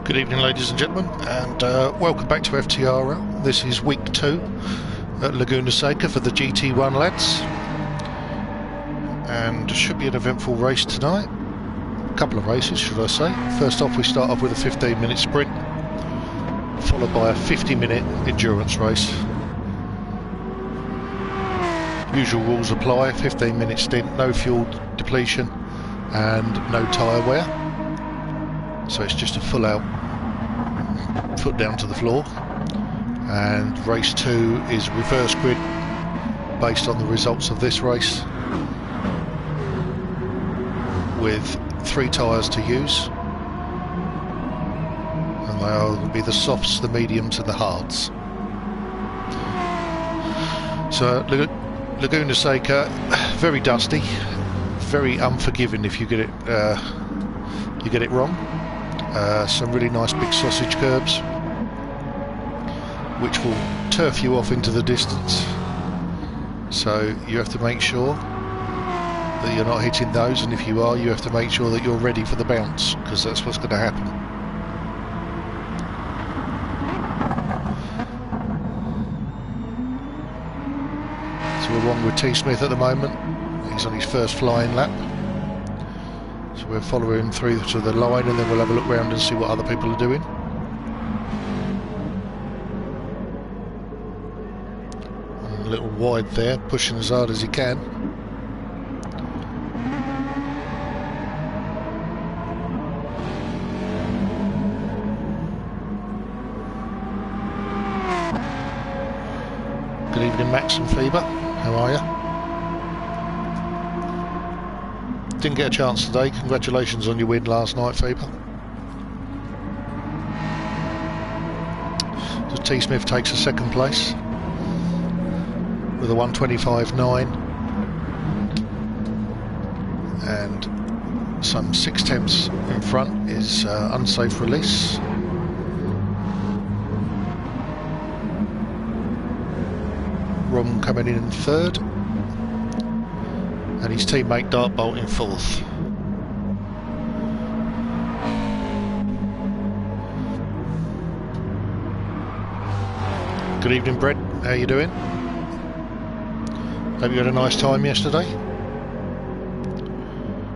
Good evening, ladies and gentlemen, and welcome back to FTRL. This is week 2 at Laguna Seca for the GT1 lads, and should be an eventful race tonight. A couple of races, should I say. First off, we start off with a 15-minute sprint, followed by a 50-minute endurance race. Usual rules apply: 15-minute stint, no fuel depletion, and no tyre wear. So it's just a full out foot down to the floor. And race 2 is reverse grid based on the results of this race, with 3 tyres to use, and they'll be the softs, the mediums and the hards. So Laguna Seca, very dusty, very unforgiving if you get it wrong. Some really nice big sausage curbs, which will turf you off into the distance. So you have to make sure that you're not hitting those, and if you are, you have to make sure that you're ready for the bounce, because that's what's going to happen. So we're on with T. Smith at the moment. He's on his first flying lap. So we'll follow him through to the line, and then we'll have a look round and see what other people are doing. And a little wide there, pushing as hard as he can. Good evening, Max and Feber. How are you? Didn't get a chance today. Congratulations on your win last night, Feber. So T. Smith takes a second place with a 1:25.9 and some 6/10 in front is unsafe release. Ron coming in third, and his teammate Dartbolt in fourth. Good evening, Brett. How you doing? Hope you had a nice time yesterday.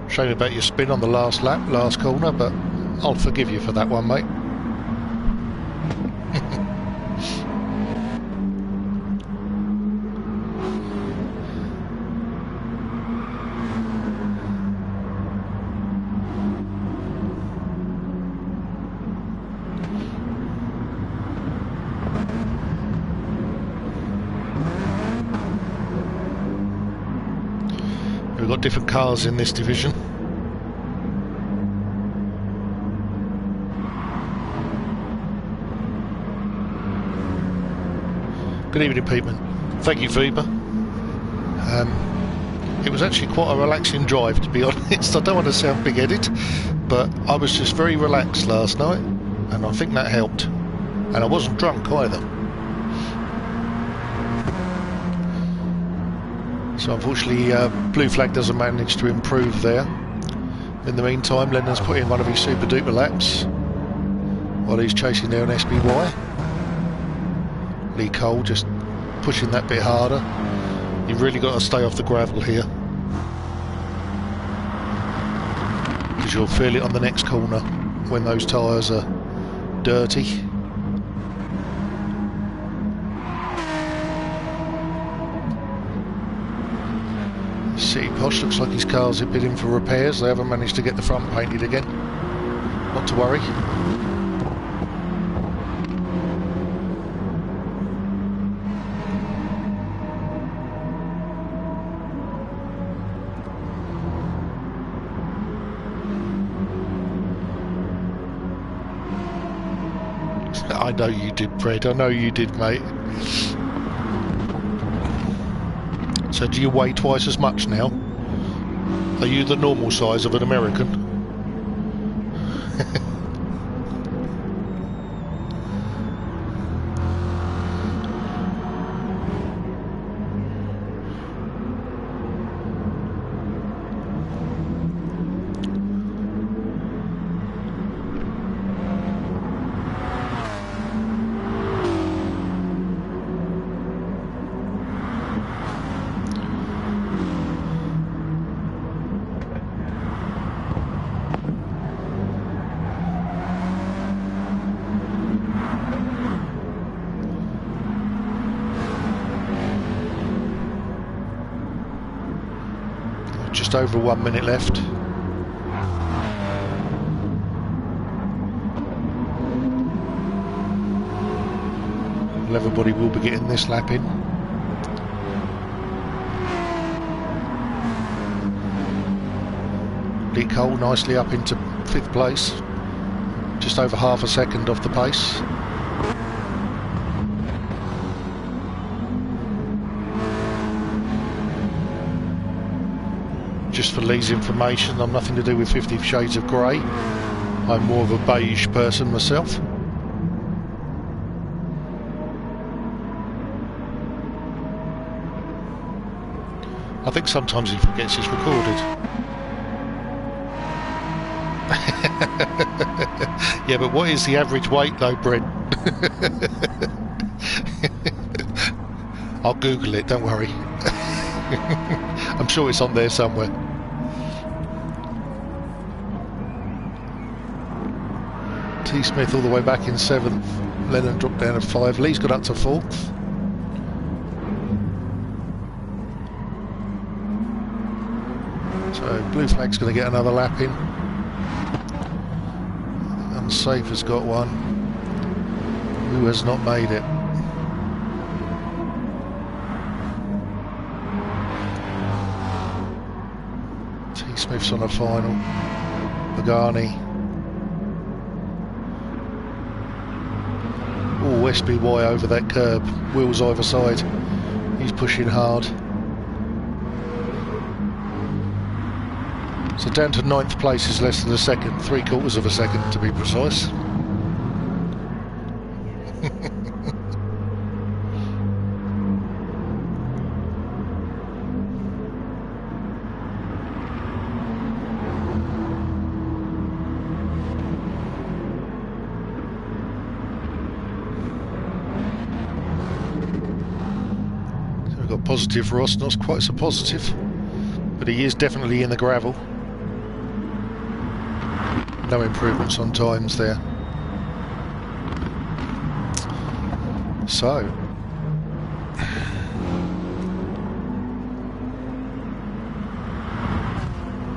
Shame about your spin on the last lap, last corner, but I'll forgive you for that one, mate. We've got different cars in this division. Good evening, Peteman. Thank you, Feber. It was actually quite a relaxing drive, to be honest. I don't want to sound big-headed, but I was just very relaxed last night, and I think that helped. And I wasn't drunk either. So unfortunately, Blue Flag doesn't manage to improve there. In the meantime, Lennon's put in one of his super duper laps while he's chasing down SBY. Lee Cole just pushing that bit harder. You've really got to stay off the gravel here, because you'll feel it on the next corner when those tyres are dirty. City Posh looks like his car's a bit in for repairs. They haven't managed to get the front painted again. Not to worry. I know you did, Fred. I know you did, mate. So do you weigh twice as much now? Are you the normal size of an American? just over 1 minute left. Well, everybody will be getting this lap in. Lee Cole nicely up into 5th place, just over half a second off the pace. Just for Lee's information, I'm nothing to do with 50 Shades of Grey. I'm more of a beige person myself. I think sometimes he forgets it's recorded. Yeah, but what is the average weight though, Brent? I'll Google it, don't worry. I'm sure it's on there somewhere. T. Smith all the way back in 7th. Lennon dropped down to 5. Lee's got up to 4th. So blue flag's going to get another lap in. Unsafe has got one. Who has not made it? T. Smith's on a final. Pagani. Oh, SBY over that curb. Wheels either side. He's pushing hard. So down to 9th place is less than a second, 3/4 of a second to be precise. So we've got positive Ross, not quite so positive, but he is definitely in the gravel. No improvements on times there. So I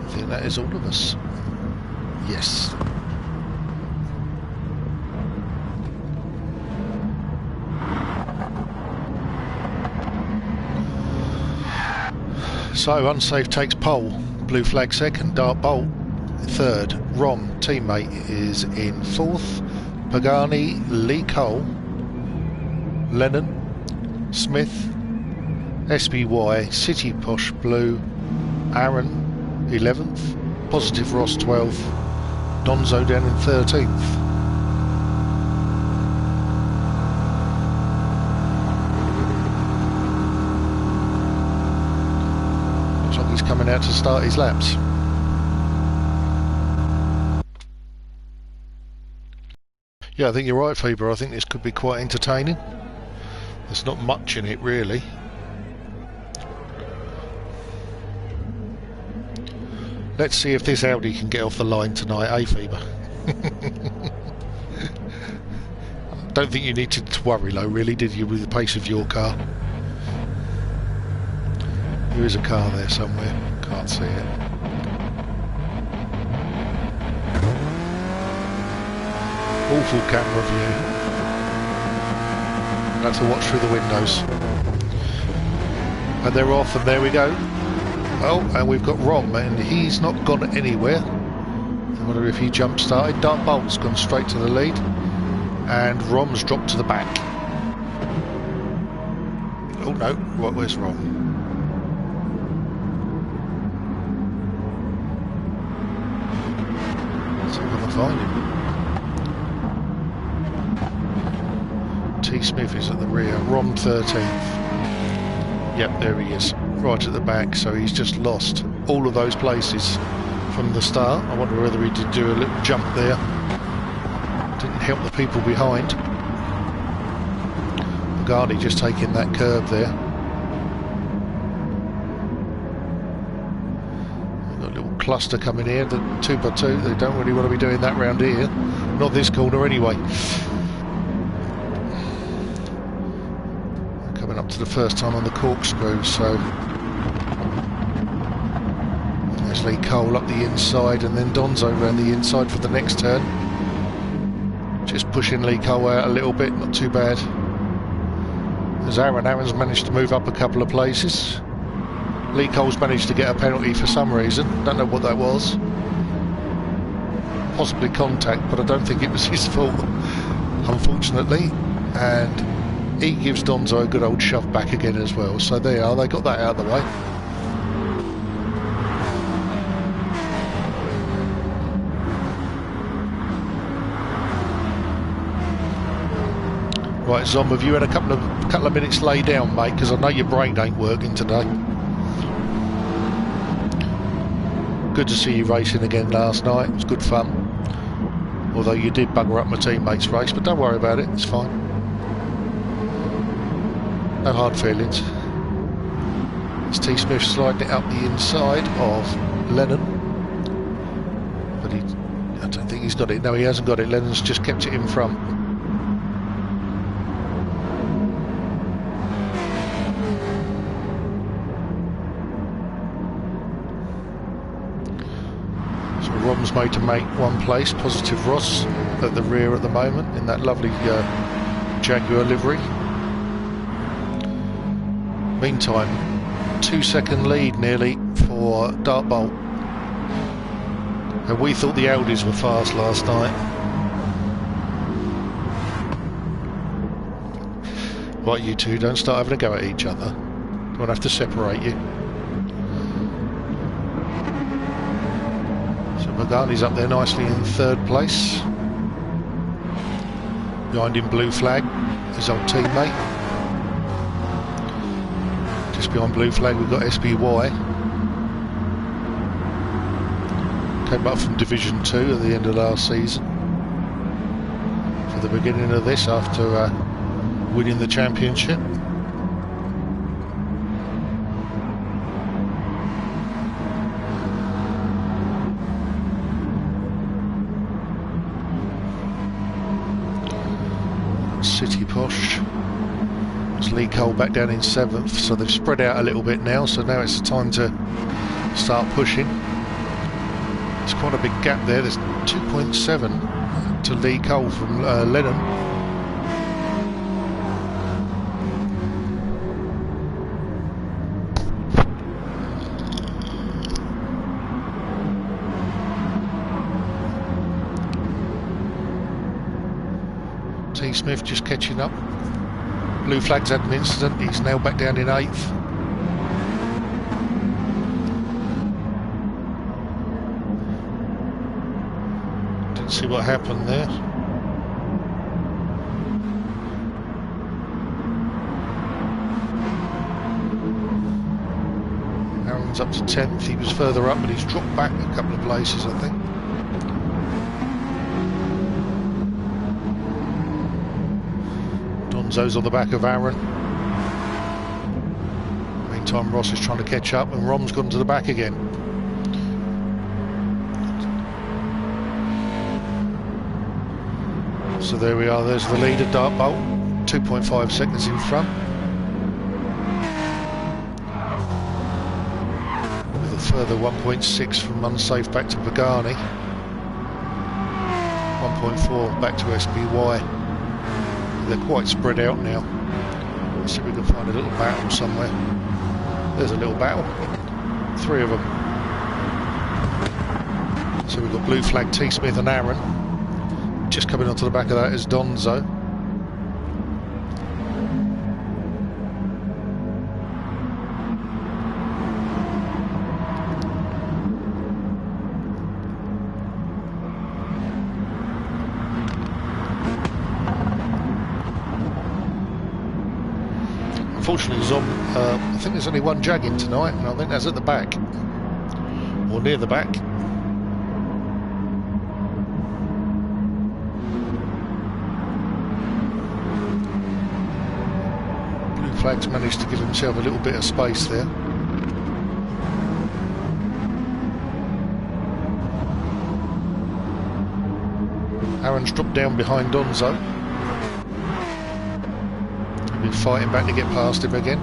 think that is all of us. Yes. So Unsafe takes pole, blue flag second, Dart Bolt third, Rom teammate is in 4th, Pagani, Lee Cole, Lennon, Smith, SBY, City Posh Blue, Aaron 11th, Positive Ross 12th, Donzo down in 13th. Looks like he's coming out to start his laps. Yeah, I think you're right, Faber. I think this could be quite entertaining. There's not much in it, really. Let's see if this Audi can get off the line tonight, eh, Faber? Don't think you needed to worry, though, really, did you, with the pace of your car? There is a car there somewhere. Can't see it. Awful camera view. I'll have to watch through the windows. And they're off, and there we go. Oh, and we've got Rom, and he's not gone anywhere. I wonder if he jump started. Dart Bolt's gone straight to the lead, and Rom's dropped to the back. Oh no, where's Rom? Let's see if I can find him. T. Smith is at the rear, Rom 13th. Yep, there he is, right at the back, so he's just lost all of those places from the start. I wonder whether he did do a little jump there. Didn't help the people behind. Pagani just taking that curb there. We've got a little cluster coming here, the 2x2, they don't really want to be doing that round here. Not this corner anyway. Up to the first time on the corkscrew, so Lee Cole up the inside, and then Donzo around the inside for the next turn. Just pushing Lee Cole out a little bit, not too bad. As Aaron's managed to move up a couple of places. Lee Cole's managed to get a penalty for some reason, don't know what that was. Possibly contact, but I don't think it was his fault, unfortunately. And he gives Donzo a good old shove back again as well. So there are, they got that out of the way. Right, Zom, have you had a couple of minutes lay down, mate? Because I know your brain ain't working today. Good to see you racing again last night. It was good fun. Although you did bugger up my teammates' race, but don't worry about it. It's fine. No hard feelings. It's T. Smith sliding it up the inside of Lennon. But I don't think he's got it. No, he hasn't got it. Lennon's just kept it in front. Rom's made to make one place. Positive Ross at the rear at the moment in that lovely Jaguar livery. Meantime, 2-second lead nearly for Dartbolt. And we thought the Audis were fast last night. Right, you two, don't start having a go at each other. Don't have to separate you. Magani's up there nicely in third place. Behind him, Blue Flag, his old teammate. Just behind Blue Flag, we've got SBY. Came up from Division 2 at the end of last season. For the beginning of this, after winning the championship. City Posh. It's Lee Cole back down in 7th, so they've spread out a little bit now, so now it's the time to start pushing. There's quite a big gap there. There's 2.7 to Lee Cole from Lennon. T. Smith just catching up. Blue Flag's had an incident. He's now back down in 8th. Didn't see what happened there. Aaron's up to 10th. He was further up, but he's dropped back a couple of places, I think. Donzo's on the back of Aaron. Meantime, Ross is trying to catch up, and Rom's gone to the back again. So there we are, there's the leader, Dartbolt, 2.5 seconds in front. With a further 1.6 from Unsafe back to Pagani. 1.4 back to SBY. They're quite spread out now. Let's see if we can find a little battle somewhere. There's a little battle. 3 of them. So we've got Blue Flag, T. Smith and Aaron. Just coming onto the back of that is Donzo. Unfortunately, Zom, I think there's only one Jag in tonight, and I think that's at the back, or near the back. Blue Flag's managed to give himself a little bit of space there. Aaron's dropped down behind Donzo. Been fighting back to get past him again.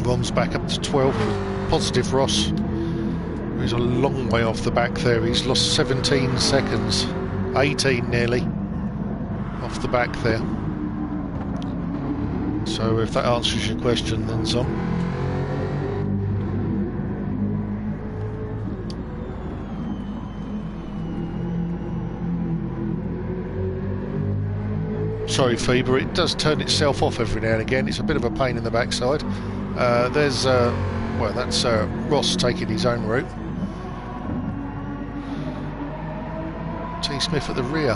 Rom's back up to 12. Positive Ross. He's a long way off the back there. He's lost 17 seconds. 18 nearly. Off the back there. So if that answers your question, then some. Sorry, Feber, it does turn itself off every now and again. It's a bit of a pain in the backside. There's, well, that's Ross taking his own route. T. Smith at the rear.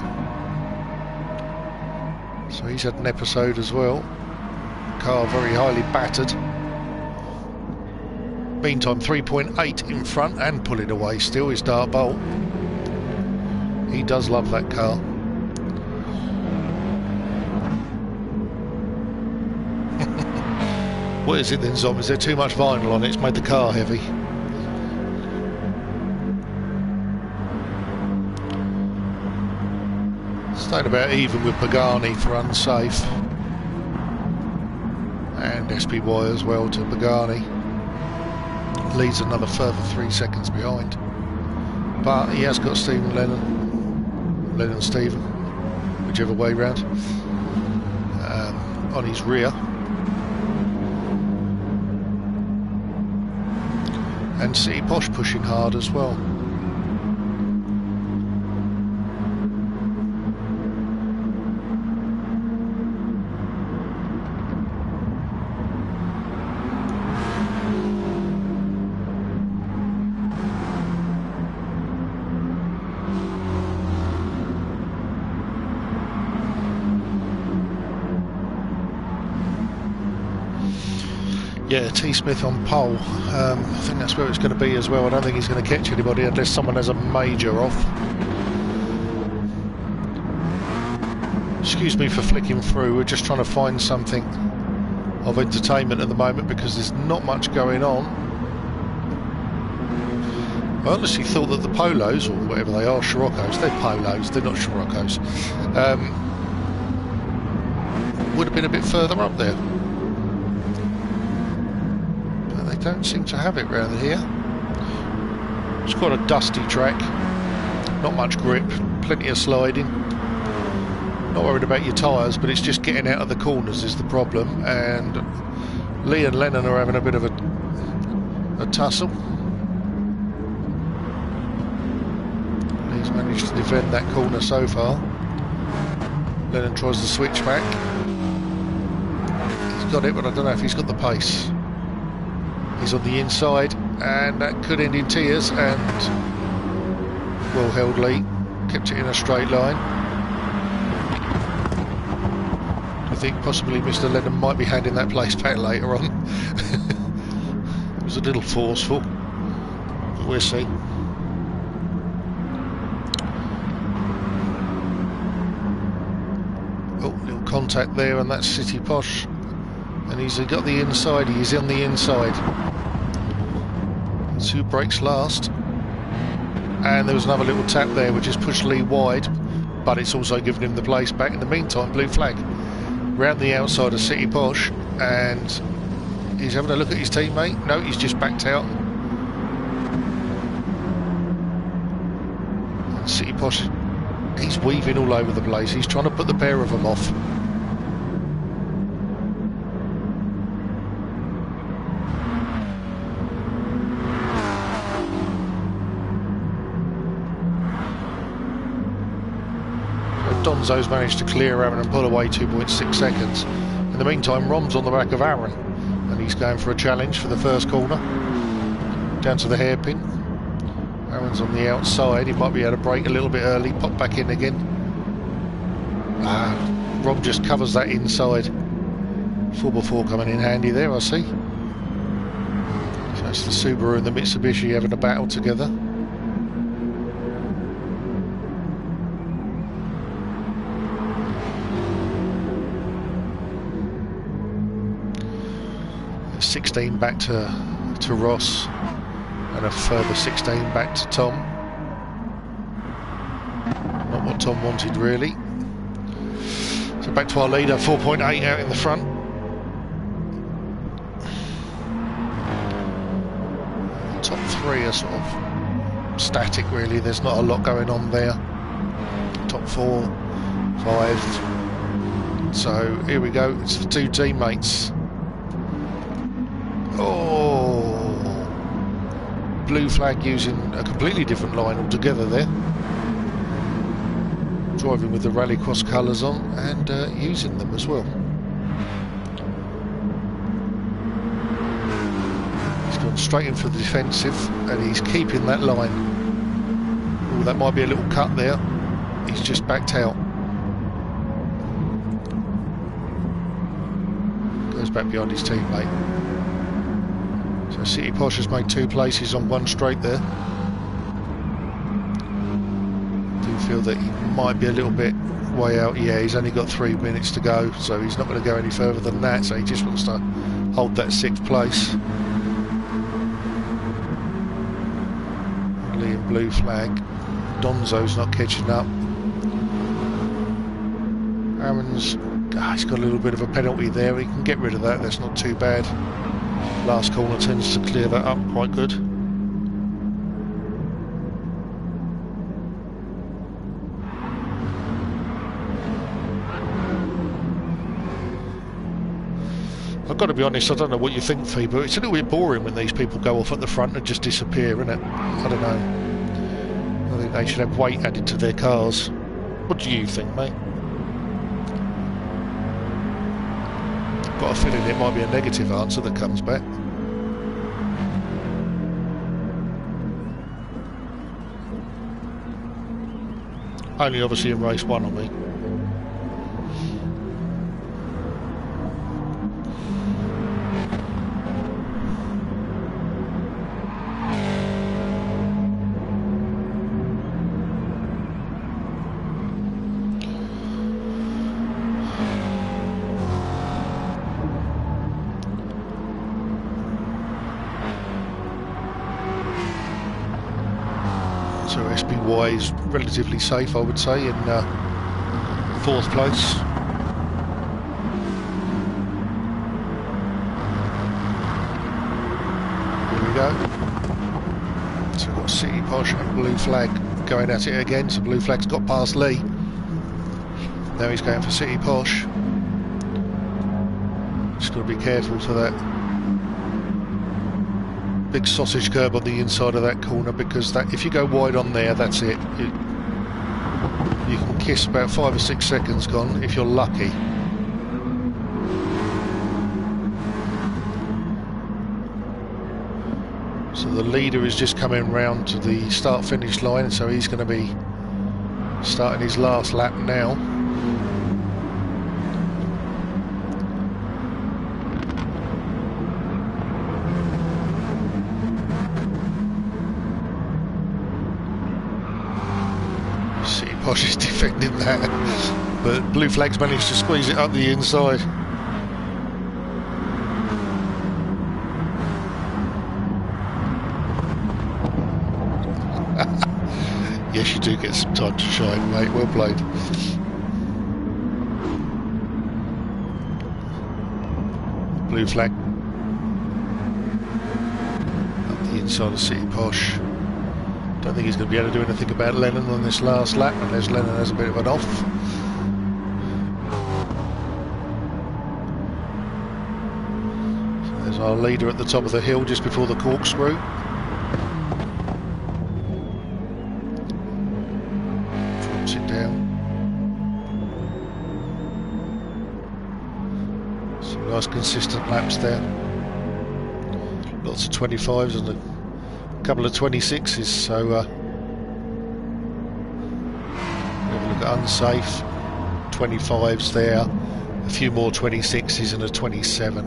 So he's had an episode as well. Car very highly battered. Meantime, 3.8 in front and pulling away still is Dart Bolt. He does love that car. What is it then, Zom? Is there too much vinyl on it? It's made the car heavy. Staying about even with Pagani for unsafe. And SPY as well to Pagani. Leads another further 3 seconds behind. But he has got Stephen Lennon. Lennon Stephen, whichever way round. On his rear. And City Posh pushing hard as well. Yeah, T. Smith on pole. I think that's where it's going to be as well. I don't think he's going to catch anybody unless someone has a major off. Excuse me for flicking through. We're just trying to find something of entertainment at the moment because there's not much going on. I honestly thought that the Polos, or whatever they are, Scirocco's, they're Polos, they're not Scirocco's, would have been a bit further up there. Don't seem to have it round here. It's quite a dusty track, not much grip, plenty of sliding. Not worried about your tyres, but it's just getting out of the corners is the problem. And Lee and Lennon are having a bit of a tussle. Lee's managed to defend that corner so far. Lennon tries the switch back. He's got it, but I don't know if he's got the pace. He's on the inside, and that could end in tears, and well held Lee, kept it in a straight line. I think possibly Mr. Lennon might be handing that place back later on. It was a little forceful, but we'll see. Oh, little contact there, and that's City Posh. And he's got the inside, he's on the inside. That's who breaks last. And there was another little tap there which has pushed Lee wide, but it's also given him the place back. In the meantime, blue flag round the outside of City Posh, and he's having a look at his teammate. No, he's just backed out. And City Posh, he's weaving all over the place. He's trying to put the pair of them off. Donzo's managed to clear Aaron and pull away 2.6 seconds. In the meantime, Rom's on the back of Aaron, and he's going for a challenge for the first corner. Down to the hairpin. Aaron's on the outside. He might be able to brake a little bit early, pop back in again. Rom just covers that inside. 4x4 coming in handy there, I see. So it's the Subaru and the Mitsubishi having a battle together. There's 16 back to Ross, and a further 16 back to Tom. Not what Tom wanted really. So back to our leader, 4.8 out in the front. three are sort of static really, there's not a lot going on there. Top 4, 5. So here we go, it's the two teammates. Oh, blue flag using a completely different line altogether there. Driving with the rallycross colours on and using them as well. He's gone straight in for the defensive and he's keeping that line. Oh, that might be a little cut there. He's just backed out. Goes back behind his teammate. So City Posh has made 2 places on 1 straight there. Do feel that he might be a little bit way out. Yeah, he's only got 3 minutes to go, so he's not going to go any further than that. So he just wants to hold that 6th place. Liam blue flag. Donzo's not catching up. Aaron's he's got a little bit of a penalty there. He can get rid of that. That's not too bad. Last corner tends to clear that up quite good. I've got to be honest, I don't know what you think, Fee, but it's a little bit boring when these people go off at the front and just disappear, isn't it? I don't know. I think they should have weight added to their cars. What do you think, mate? Got a feeling it might be a negative answer that comes back. Only obviously in race 1 on me. So SBY is relatively safe, I would say, in 4th place. Here we go. So we've got City Posh and blue flag going at it again. So blue flag's got past Lee. Now he's going for City Posh. Just got to be careful to that big sausage curb on the inside of that corner, because that if you go wide on there, that's it. You can kiss about 5 or 6 seconds gone if you're lucky. So the leader is just coming round to the start-finish line, so he's going to be starting his last lap now. Posh is defending that, but blue flag's managed to squeeze it up the inside. Yes, you do get some time to shine, mate. Well played. Blue flag up the inside of City Posh. Don't think he's going to be able to do anything about Lennon on this last lap unless Lennon has a bit of an off. So there's our leader at the top of the hill just before the corkscrew. Drops it down. Some nice consistent laps there. Lots of 25s and a couple of 26s, so have a look at unsafe, 25s there, a few more 26s and a 27.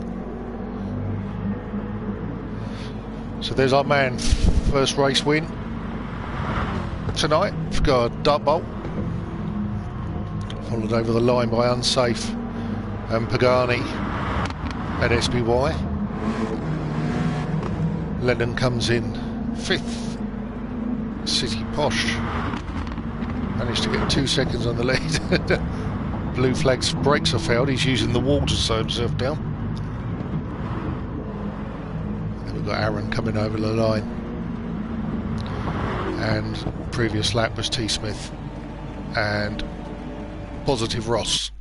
So there's our man, first race win tonight. We've got a dart bolt, followed over the line by unsafe and Pagani at SBY. Lennon comes in 5th. City Posh managed to get 2 seconds on the lead. Blue flag's brakes are failed. He's using the wall to slow himself down. And then we've got Aaron coming over the line. and previous lap was T Smith and positive Ross.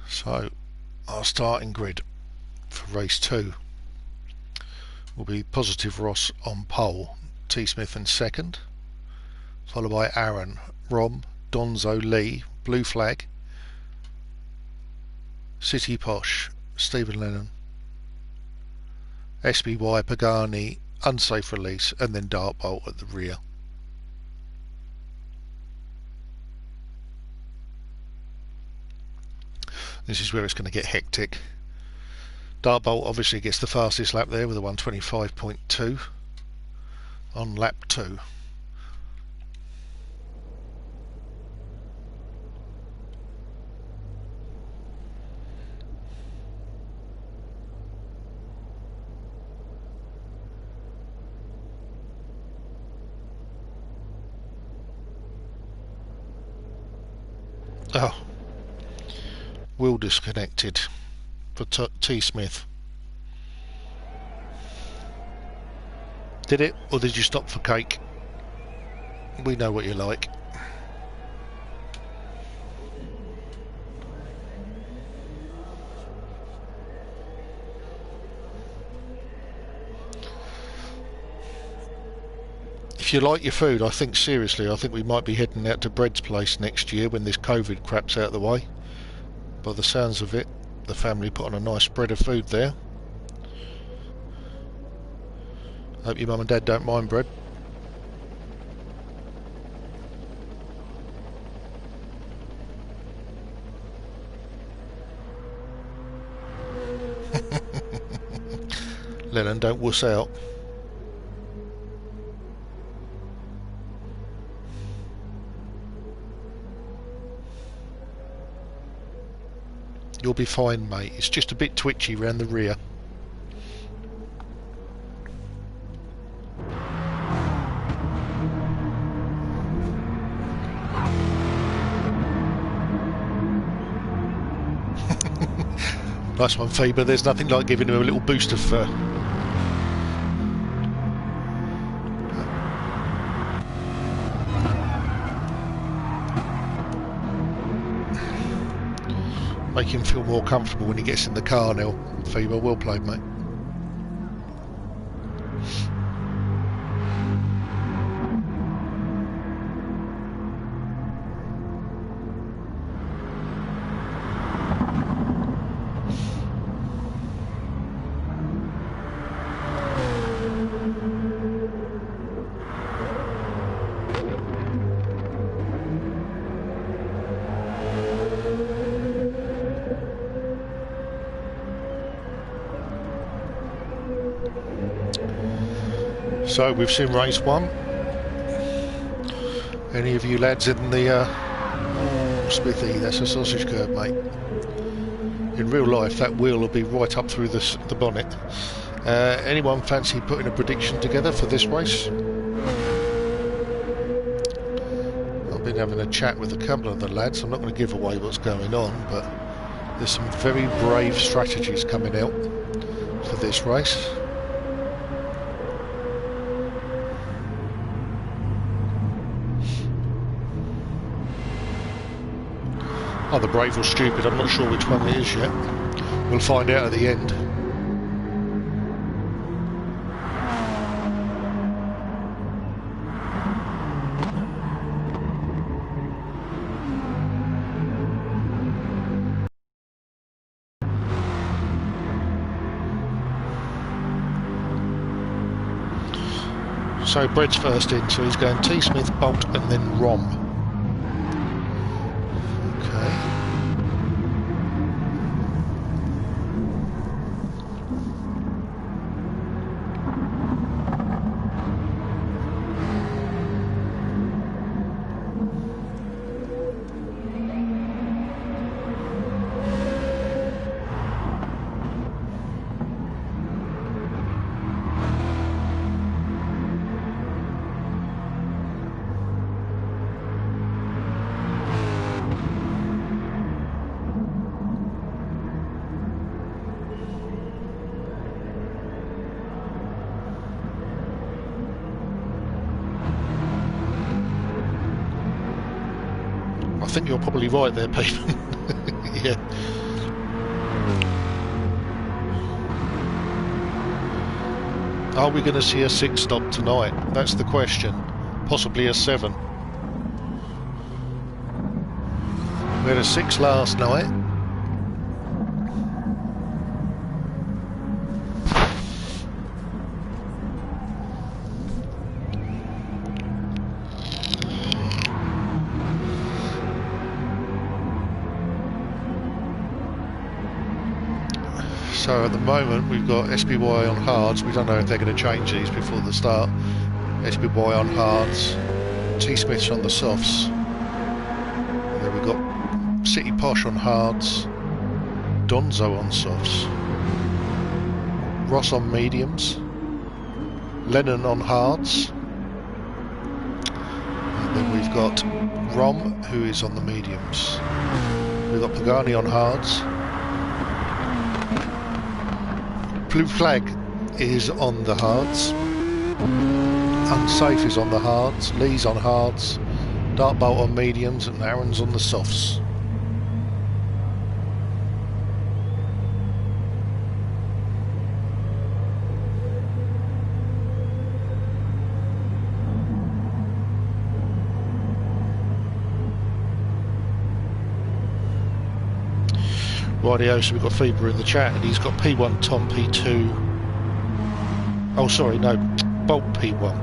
So our starting grid for race 2 will be positive Ross on pole, T Smith in second, followed by Aaron, Rom, Donzo, Lee, blue flag, City Posh, Stephen Lennon, SBY, Pagani, unsafe release, and then Dartbolt at the rear. This is where it's going to get hectic. Dartbolt obviously gets the fastest lap there with a 125.2 on lap 2. Oh, wheel disconnected for T Smith. Did it, or did you stop for cake? We know what you like. If you like your food, I think seriously, I think we might be heading out to Bread's place next year when this COVID crap's out of the way. By the sounds of it, the family put on a nice spread of food there. Hope your mum and dad don't mind bread. Lennon, don't wuss out. You'll be fine, mate. It's just a bit twitchy round the rear. Nice one, Faber. There's nothing like giving him a little boost of fur. Make him feel more comfortable when he gets in the car now. Faber, well played, mate. So we've seen race 1. Any of you lads in the Smithy, that's a sausage curve, mate. In real life that wheel will be right up through the bonnet. Anyone fancy putting a prediction together for this race? I've been having a chat with a couple of the lads. I'm not going to give away what's going on, but there's some very brave strategies coming out for this race. Either brave or stupid, I'm not sure which one it is yet. We'll find out at the end. So Brett's first in, so he's going T Smith, Bolt and then Rom. I think you're probably right there, Pete. Yeah. Are we going to see a 6 stop tonight? That's the question. Possibly a 7. We had a 6 last night. So at the moment we've got SPY on hards. We don't know if they're going to change these before the start. SPY on hards, T-Smiths on the softs. And then we've got City Posh on hards, Donzo on softs, Ross on mediums, Lennon on hards, and then we've got Rom, who is on the mediums. We've got Pagani on hards. Blue Flag is on the hards, Unsafe is on the hards, Lee's on hards, Dark Bolt on mediums, and Aaron's on the softs. Rightio, so we've got Feeber in the chat, and he's got P1 Tom P2. Oh, sorry, no, Bolt P1,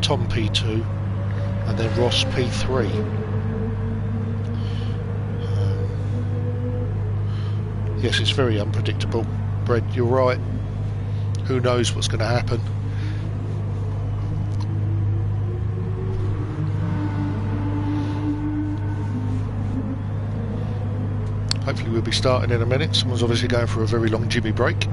Tom P2, and then Ross P3. Yes, it's very unpredictable. Brad, you're right. Who knows what's going to happen? Hopefully we'll be starting in a minute. Someone's obviously going for a very long Jimmy break.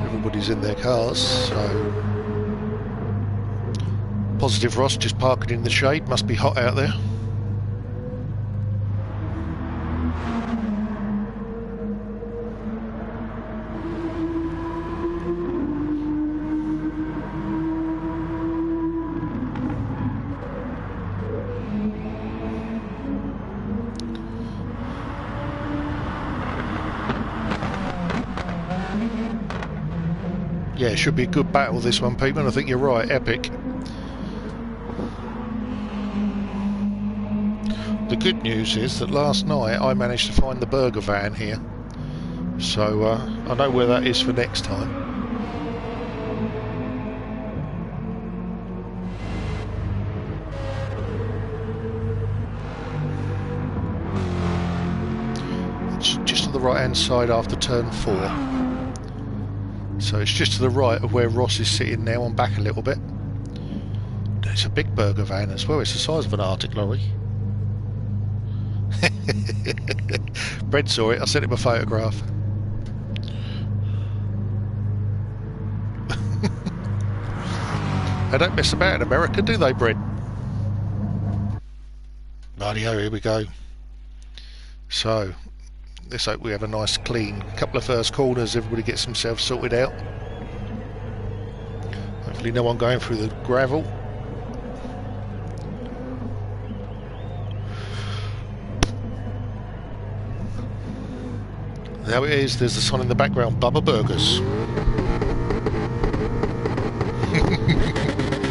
Everybody's in their cars, so... Positive Ross just parking in the shade. Must be hot out there. Yeah, it should be a good battle this one, people. I think you're right, epic. The good news is that last night I managed to find the burger van here, so I know where that is for next time. It's just to the right hand side after turn 4. So it's just to the right of where Ross is sitting now. I'm back a little bit. It's a big burger van as well. It's the size of an Arctic lorry. Brad saw it. I sent him a photograph. They don't mess about in America, do they, Brad? Rightio, here we go. So... let's hope we have a nice clean couple of first corners. Everybody gets themselves sorted out. Hopefully no one going through the gravel. There it is, there's the sun in the background, Bubba Burgers.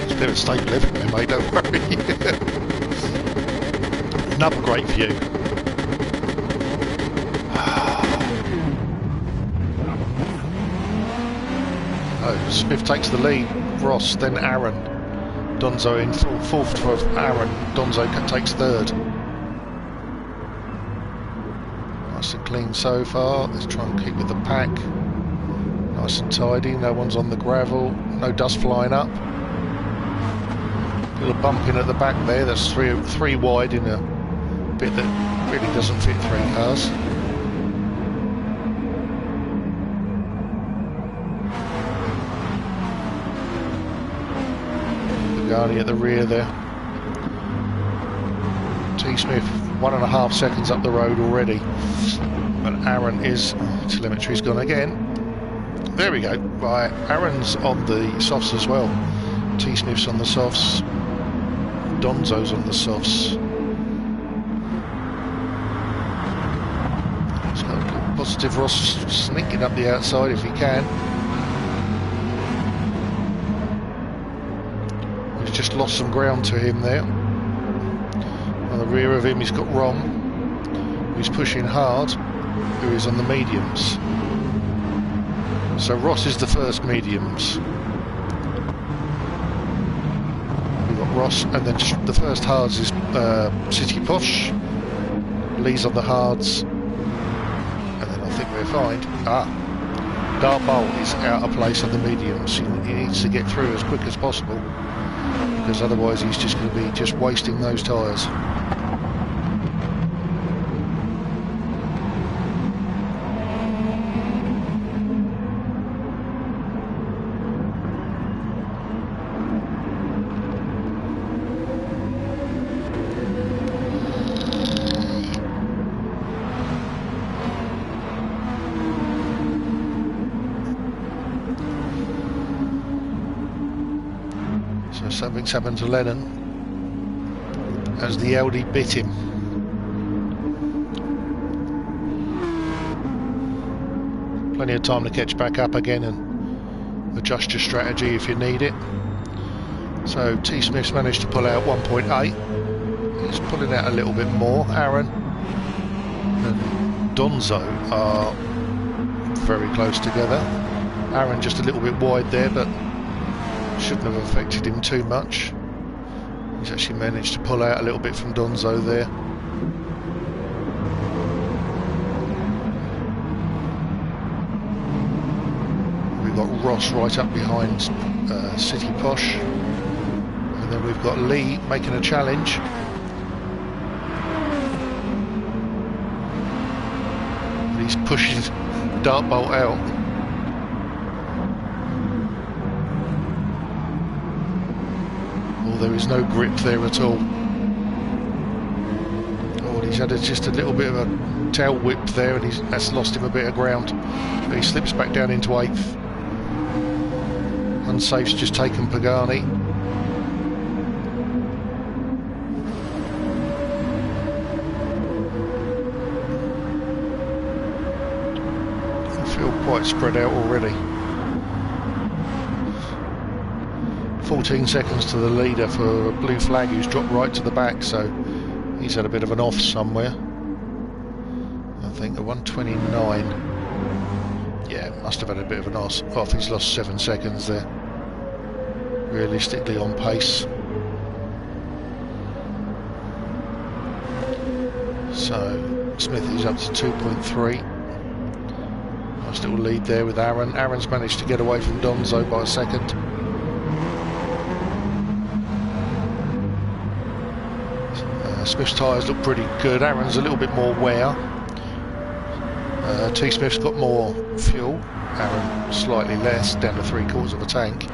It's a bit of a staple everywhere, mate, don't worry. Another great view. Smith takes the lead, Ross, then Aaron. Donzo in fourth for Aaron. Donzo takes third. Nice and clean so far. Let's try and keep with the pack. Nice and tidy. No one's on the gravel. No dust flying up. Little bump in at the back there. That's three wide in a bit that really doesn't fit 3 cars. Pagani at the rear there. T-Smith 1.5 seconds up the road already. And Aaron is... telemetry's gone again. There we go. Right, Aaron's on the softs as well. T Smith's on the softs. Donzo's on the softs. It's got a positive Ross sneaking up the outside if he can. He's just lost some ground to him there. On the rear of him he's got Rom, who's pushing hard, who is on the mediums. So Ross is the first mediums. We've got Ross, and then just the first hards is City Posh. Lee's on the hards, and then I think we're fine. Dart Bolt is out of place on the mediums. He needs to get through as quick as possible, because otherwise he's just going to be just wasting those tyres. Something's happened to Lennon as the Audi bit him. Plenty of time to catch back up again and adjust your strategy if you need it. So T Smith's managed to pull out 1.8. He's pulling out a little bit more. Aaron and Donzo are very close together. Aaron just a little bit wide there, but shouldn't have affected him too much. He's actually managed to pull out a little bit from Donzo there. We've got Ross right up behind City Posh, and then we've got Lee making a challenge. And he's pushing Dartbolt out. There is no grip there at all. Oh, he's had just a little bit of a tail whip there, and that's lost him a bit of ground. He slips back down into 8th. Unsafe's just taken Pagani. I feel quite spread out already. 14 seconds to the leader for a blue flag who's dropped right to the back, so he's had a bit of an off somewhere. I think a 129. Yeah, must have had a bit of an off. He's lost 7 seconds there. Realistically on pace. So Smith is up to 2.3. Nice little lead there with Aaron. Aaron's managed to get away from Donzo by a second. Smith's tyres look pretty good. Aaron's a little bit more wear. T Smith's got more fuel. Aaron slightly less, down to 3/4 of a tank.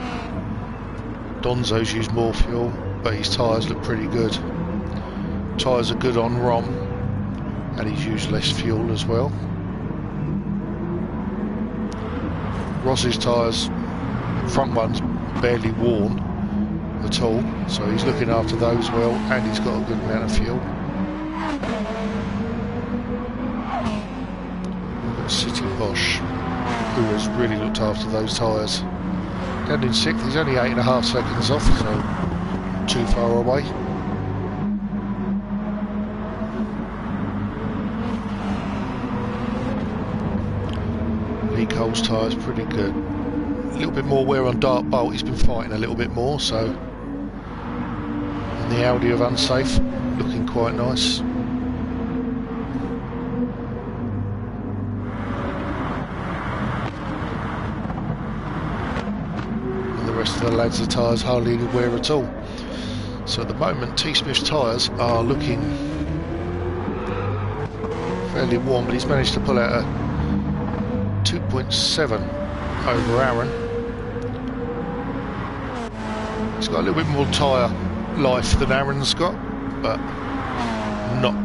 Donzo's used more fuel, but his tyres look pretty good. Tyres are good on Rom, and he's used less fuel as well. Ross's tyres, front one's barely worn at all, so he's looking after those well, and he's got a good amount of fuel. We've got City Bosch, who has really looked after those tyres. Down in 6th, he's only 8.5 seconds off, so too far away. Lee Cole's tyres pretty good. A little bit more wear on Dart Bolt, he's been fighting a little bit more, so. And the Audi of Unsafe looking quite nice. And the rest of the lads' tyres hardly any wear at all. So at the moment T Smith's tyres are looking fairly warm, but he's managed to pull out a 2.7 over Aaron. He's got a little bit more tyre life than Aaron's got, but not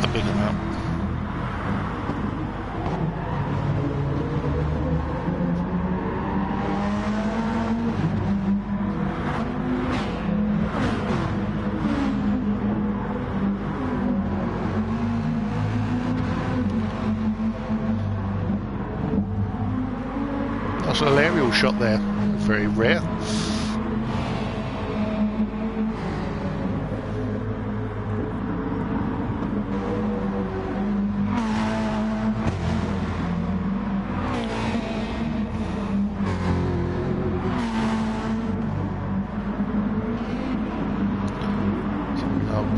a big amount. Nice little aerial shot there, very rare.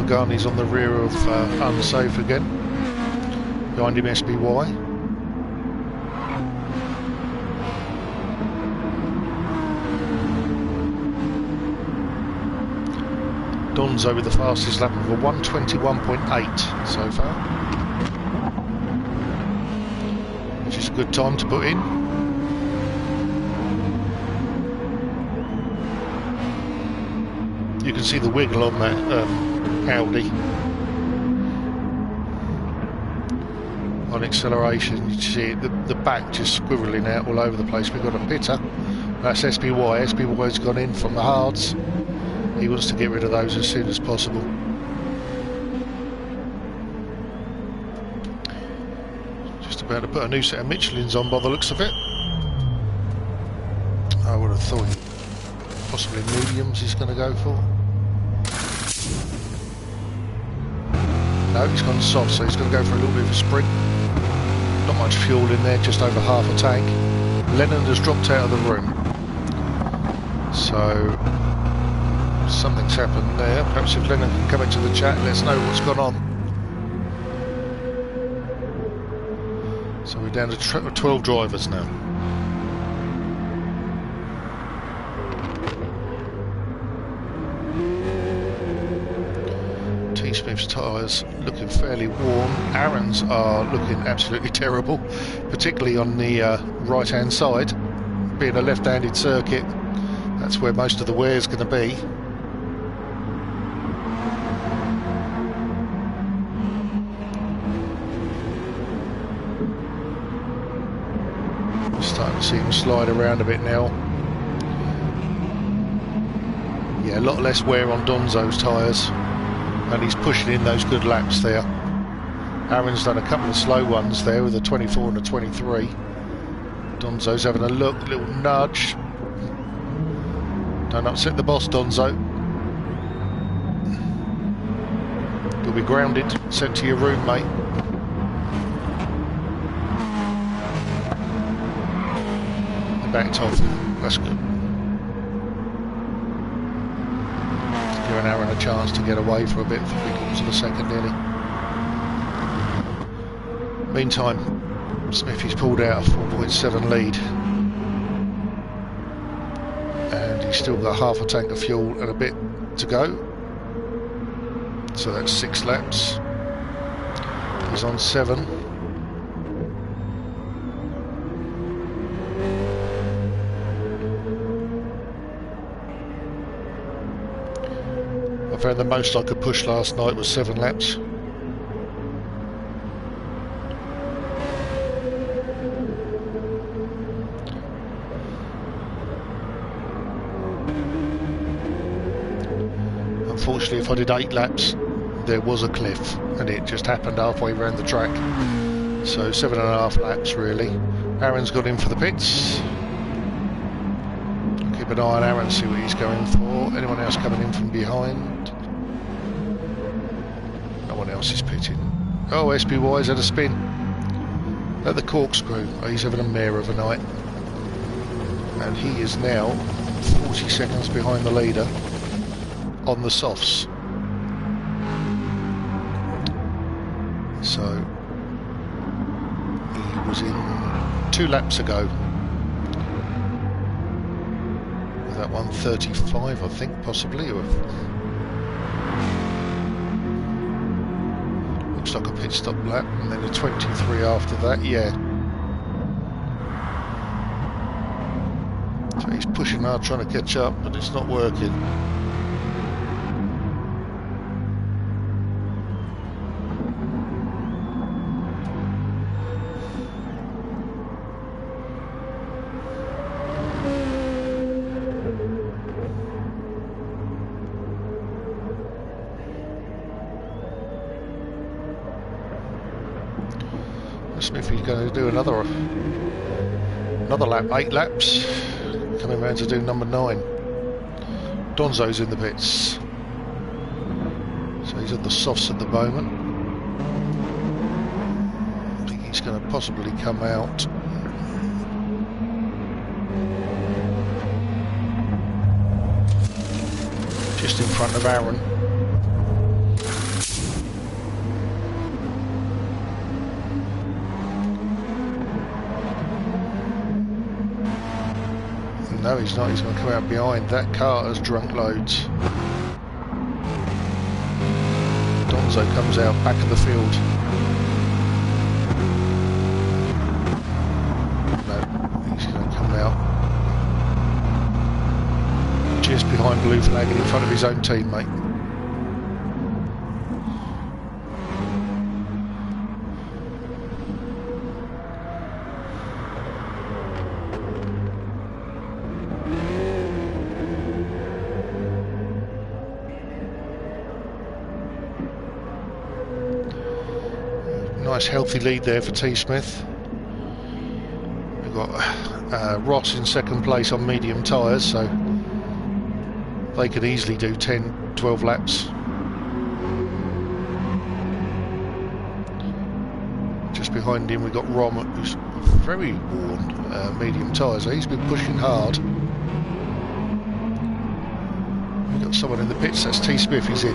Pagani's on the rear of Unsafe again. Behind him SBY. Donzo with the fastest lap of a 1:21.8 so far, which is a good time to put in. You can see the wiggle on that Audi on acceleration. You see the back just squivelling out all over the place. We've got a pitter, that's SBY. SBY's gone in from the hards. He wants to get rid of those as soon as possible. Just about to put a new set of Michelins on by the looks of it. I would have thought possibly mediums he's going to go for. No, he's gone soft, so he's going to go for a little bit of a sprint. Not much fuel in there, just over half a tank. Lennon has dropped out of the room, so something's happened there. Perhaps if Lennon can come into the chat, let us know what's gone on. So we're down to 12 drivers now. T-Smith's tyres looking fairly warm. Aaron's are looking absolutely terrible, particularly on the right hand side. Being a left-handed circuit, that's where most of the wear is going to be. Starting to see him slide around a bit now. Yeah, a lot less wear on Donzo's tyres, and he's pushing in those good laps there. Aaron's done a couple of slow ones there with a 24 and a 23. Donzo's having a look, a little nudge. Don't upset the boss, Donzo. You'll be grounded, sent to your room, mate. Backed off. That's good. Giving Aaron a chance to get away for a bit, 3/4 of a second nearly. Meantime, Smithy's pulled out a 4.7 lead, and he's still got half a tank of fuel and a bit to go. So that's 6 laps. He's on 7. I found the most I could push last night was 7 laps. Unfortunately, if I did 8 laps, there was a cliff, and it just happened halfway around the track. So 7.5 laps really. Aaron's got in for the pits. Keep an eye on Aaron, see what he's going for. Anyone else coming in from behind? No one else is pitting. Oh, SBY's had a spin at the corkscrew. Oh, he's having a mare of a night. And he is now 40 seconds behind the leader on the softs. So he was in 2 laps ago. That 1:35, I think, possibly, or looks like a pit stop lap, and then a 23 after that. Yeah, so he's pushing hard trying to catch up, but it's not working. Smithy's going to do another Another lap, 8 laps. Coming round to do number 9. Donzo's in the pits. So he's on the softs at the moment. I think he's going to possibly come out. Just in front of Aaron. No, he's not. He's going to come out behind. That car has drunk loads. Donzo comes out back of the field. No, he's going to come out just behind blue flag and in front of his own teammate. Nice healthy lead there for T. Smith. We've got Ross in second place on medium tyres, so they could easily do 10-12 laps. Just behind him we've got Rom, who's very worn medium tyres, so he's been pushing hard. We've got someone in the pits, that's T. Smith, he's in.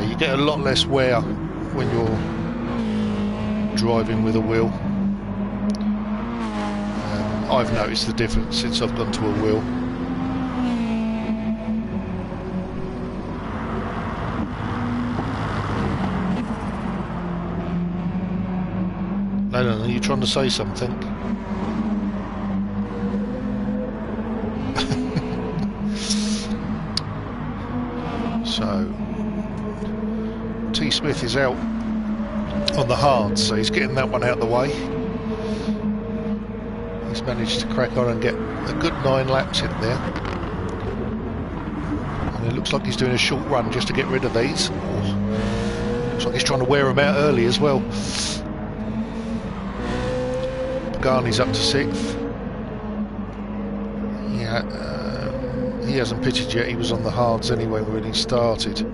You get a lot less wear when you're driving with a wheel. I've noticed the difference since I've gone to a wheel. No, you're trying to say something. So T. Smith is out on the hards, so he's getting that one out of the way. He's managed to crack on and get a good 9 laps in there. And it looks like he's doing a short run just to get rid of these. Looks like he's trying to wear them out early as well. Garney's up to 6th. Yeah, he hasn't pitted yet, he was on the hards anyway when he started.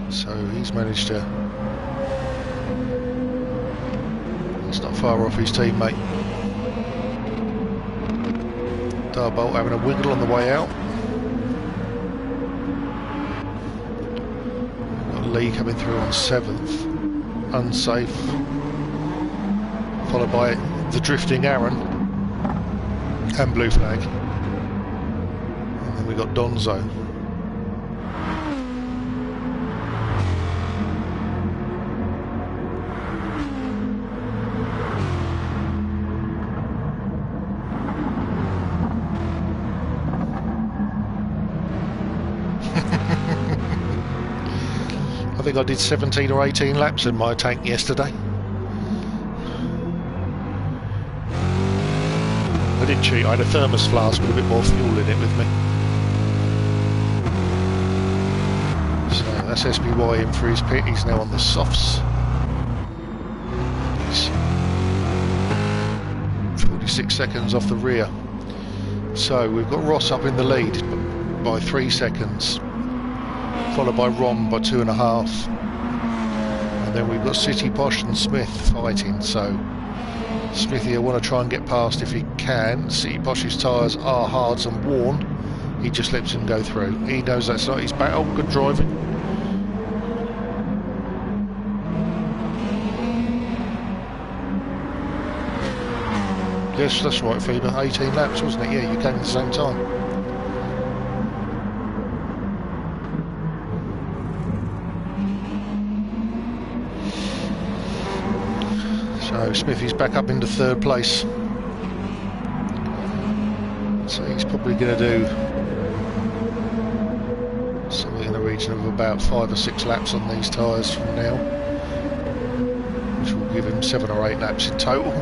So he's managed to... He's not far off his teammate. Darbolt having a wiggle on the way out. Got Lee coming through on 7th. Unsafe. Followed by the drifting Aaron. And blue flag. And then we got Donzo. I think I did 17 or 18 laps in my tank yesterday. I didn't cheat, I had a thermos flask with a bit more fuel in it with me. So that's SBY in for his pit, he's now on the softs. He's 46 seconds off the rear. So we've got Ross up in the lead by 3 seconds. Followed by Rom by 2.5, and then we've got City Posh and Smith fighting. So Smithy will want to try and get past if he can. City Posh's tyres are hards and worn. He just lets him go through. He knows that's not his battle. Good driving. Yes, that's right, Phoebe. 18 laps, wasn't it? Yeah, you came at the same time. So Smithy's back up into 3rd place. So he's probably going to do something in the region of about 5 or 6 laps on these tyres from now. which will give him 7 or 8 laps in total.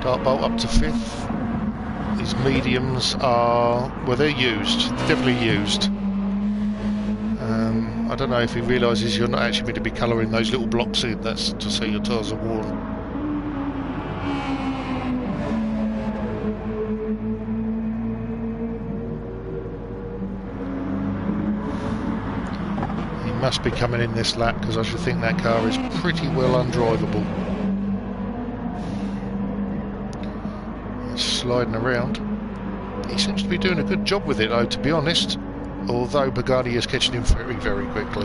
Dartbolt up to 5th. His mediums are, well, they're used, definitely used. I don't know if he realises you're not actually meant to be colouring those little blocks in, that's to say your tyres are worn. He must be coming in this lap because I should think that car is pretty well undrivable. It's sliding around. He seems to be doing a good job with it though, to be honest. Although Bugatti is catching him very, very quickly.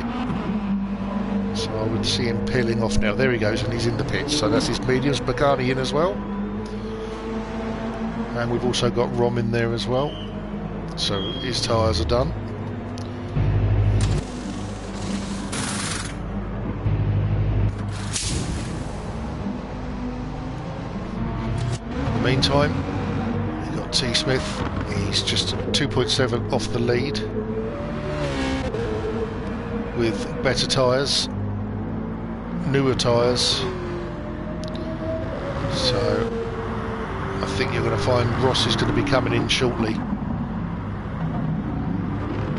So I would see him peeling off now. There he goes, and he's in the pits. So that's his mediums. Bugatti in as well. And we've also got Rom in there as well. So his tyres are done. In the meantime, we've got T. Smith. He's just 2.7 off the lead. With better tyres, newer tyres, so I think you're going to find Ross is going to be coming in shortly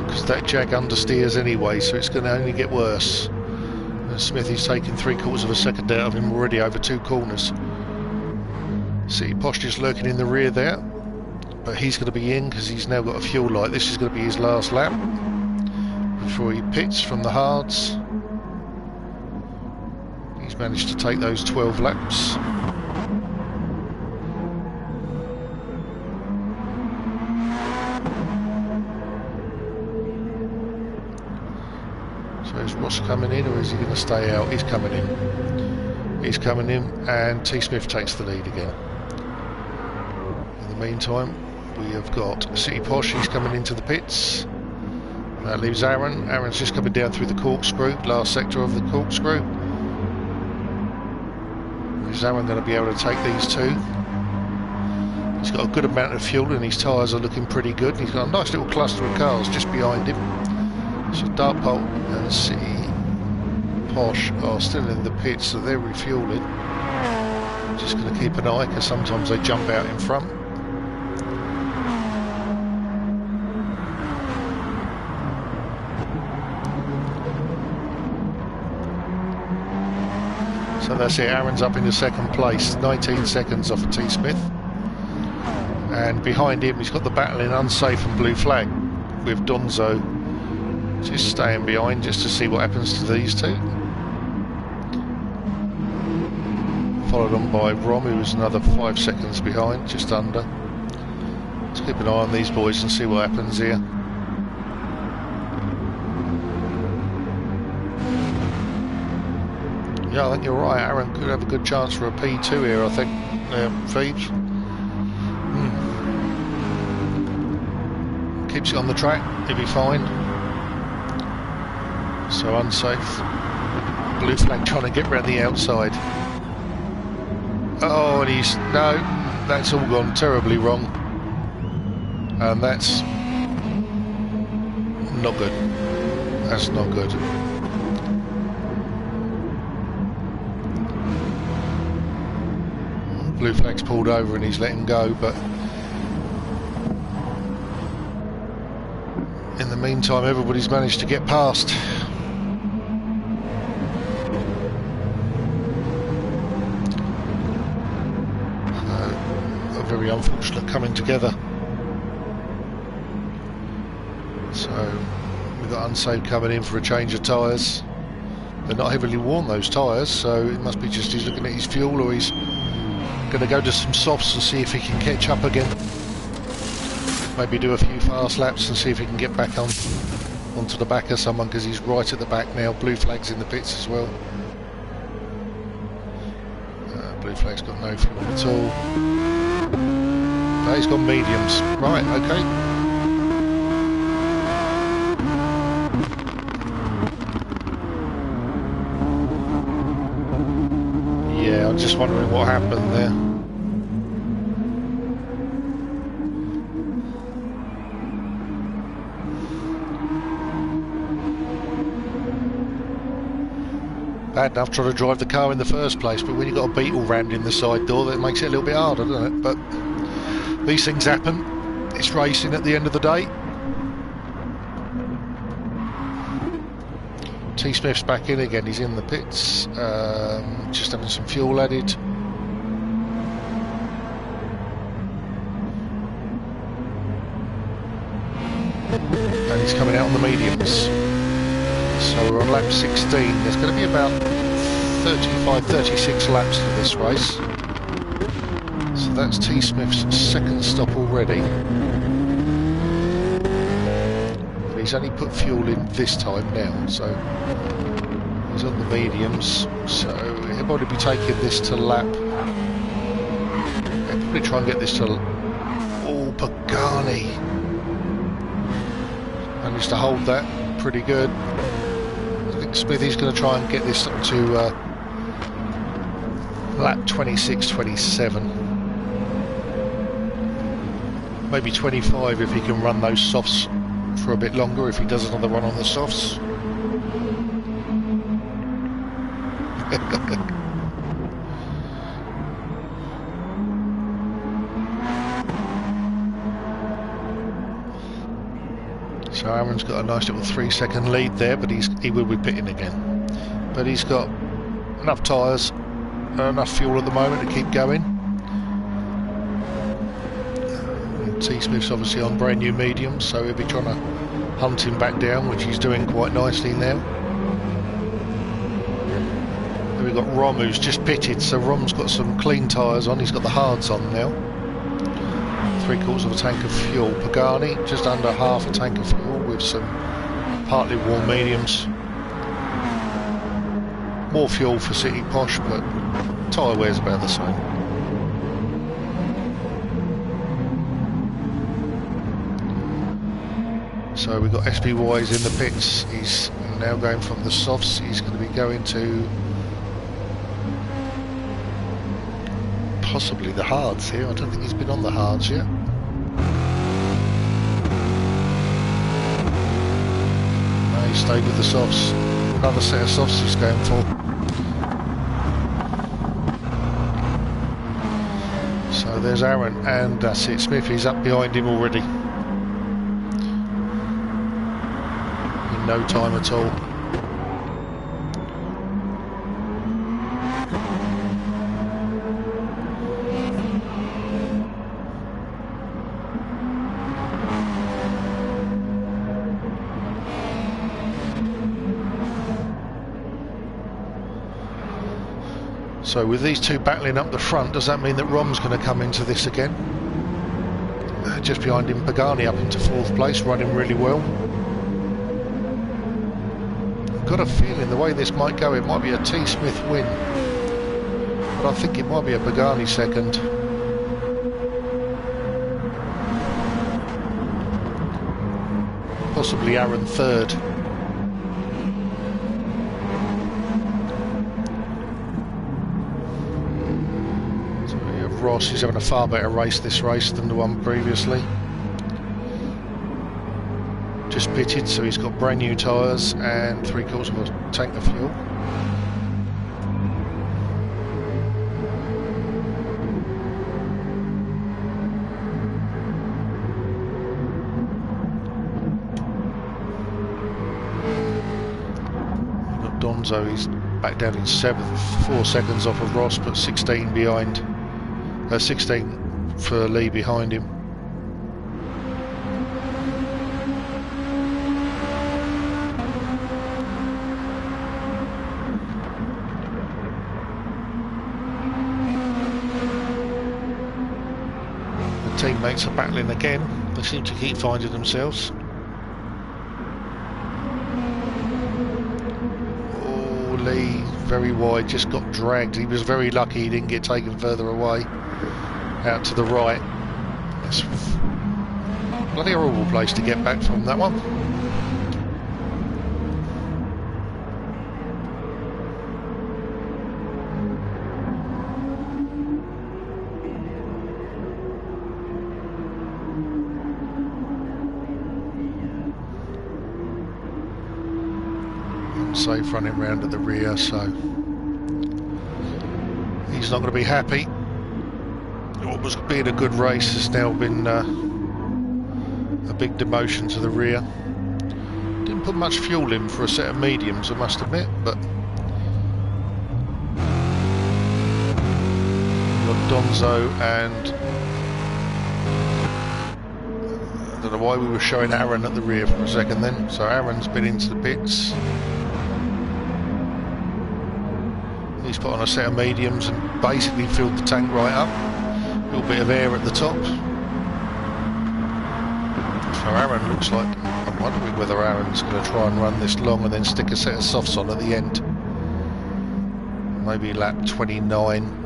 because that Jag understeers anyway, so it's going to only get worse. And Smith is taking 3/4 of a second out of him already over 2 corners. See, Posh just lurking in the rear there, but he's going to be in because he's now got a fuel light. This is going to be his last lap before he pits from the hards. He's managed to take those 12 laps. So is Ross coming in or is he going to stay out? He's coming in. He's coming in, and T. Smith takes the lead again. In the meantime, we have got City Posh. He's coming into the pits. That leaves Aaron. Aaron's just coming down through the corkscrew, last sector of the corkscrew. Is Aaron going to be able to take these two? He's got a good amount of fuel and his tyres are looking pretty good. He's got a nice little cluster of cars just behind him. So Dartbolt and City Posh are still in the pits, so they're refuelling. Just going to keep an eye because sometimes they jump out in front. So that's it, Aaron's up in the 2nd place, 19 seconds off of T. Smith. And behind him he's got the battle in unsafe and blue flag with Donzo just staying behind just to see what happens to these two. Followed on by Rom, who was another 5 seconds behind, just under. Let's keep an eye on these boys and see what happens here. Yeah, I think you're right. Aaron could have a good chance for a P2 here, I think, Phoebes. Keeps it on the track, he'll be fine. So unsafe. Blue flag trying to get round the outside. Oh, and he's... no, that's all gone terribly wrong. And that's not good. That's not good. Blue flag's pulled over and he's let him go, but in the meantime everybody's managed to get past. A very unfortunate coming together. So we've got Unsafe coming in for a change of tyres. They're not heavily worn, those tyres, so it must be just he's looking at his fuel, or he's going to go to some softs and see if he can catch up again. Maybe do a few fast laps and see if he can get back onto the back of someone, because he's right at the back now. Blue flag's in the pits as well. Blue flag's got no fuel at all. No, he's got mediums. Right, okay. Yeah, I'm just wondering what happened there. Bad enough trying to drive the car in the first place, but when you've got a beetle rammed in the side door, that makes it a little bit harder, doesn't it? But these things happen. It's racing at the end of the day. T. Smith's back in again. He's in the pits, just having some fuel added. And he's coming out on the mediums. So we're on lap 16. There's going to be about 35, 36 laps to this race. So that's T. Smith's second stop already. But he's only put fuel in this time now, so he's on the mediums. So he'll probably be taking this to lap. He'll probably try and get this to... Oh, Pagani! Managed to hold that pretty good. I think Smithy's going to try and get this up to lap 26, 27. Maybe 25 if he can run those softs for a bit longer, if he does another run on the softs. So Aaron's got a nice little 3-second lead there, but he will be pitting again. But he's got enough tyres and enough fuel at the moment to keep going. T. Smith's obviously on brand new mediums, so he'll be trying to hunt him back down, which he's doing quite nicely now. Then we've got Rom, who's just pitted, so Rom's got some clean tyres on. He's got the hards on now. 3/4 of a tank of fuel. Pagani just under half a tank of fuel with some partly warm mediums. More fuel for City Posh, but tyre wear's about the same. So we've got SPY's in the pits. He's now going from the softs. He's going to be going to possibly the hards here. I don't think he's been on the hards yet. No, he stayed with the softs. Another set of softs he's going for. So there's Aaron, and that's it. Smithy's up behind him already. In no time at all. So with these two battling up the front, does that mean that Rom's going to come into this again? Just behind him, Pagani up into 4th place, running really well. I've got a feeling the way this might go, it might be a T. Smith win. But I think it might be a Pagani second. Possibly Aaron third. Ross is having a far better race this race than the one previously. Just pitted, so he's got brand new tyres and 3/4 of a tank of fuel. We've got Donzo, he's back down in 7th, 4 seconds off of Ross, but 16 behind. 16 for Lee behind him. The teammates are battling again. They seem to keep finding themselves. Oh, Lee, very wide, just got dragged. He was very lucky he didn't get taken further away. Out to the right. It's a bloody horrible place to get back from that one. unsafe running round at the rear, so he's not going to be happy. What was being a good race has now been a big demotion to the rear. Didn't put much fuel in for a set of mediums, I must admit, but got Donzo and I don't know why we were showing Aaron at the rear for a second then. So Aaron's been into the pits. He's put on a set of mediums and basically filled the tank right up. A little bit of air at the top. So Aaron looks like, I'm wondering whether Aaron's going to try and run this long and then stick a set of softs on at the end. Maybe lap 29.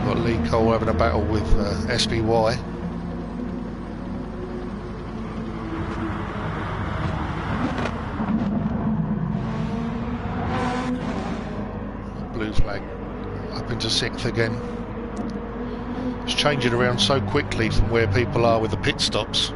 Got Lee Cole having a battle with SBY. Blue flag up into 6th again. It's changing around so quickly from where people are with the pit stops.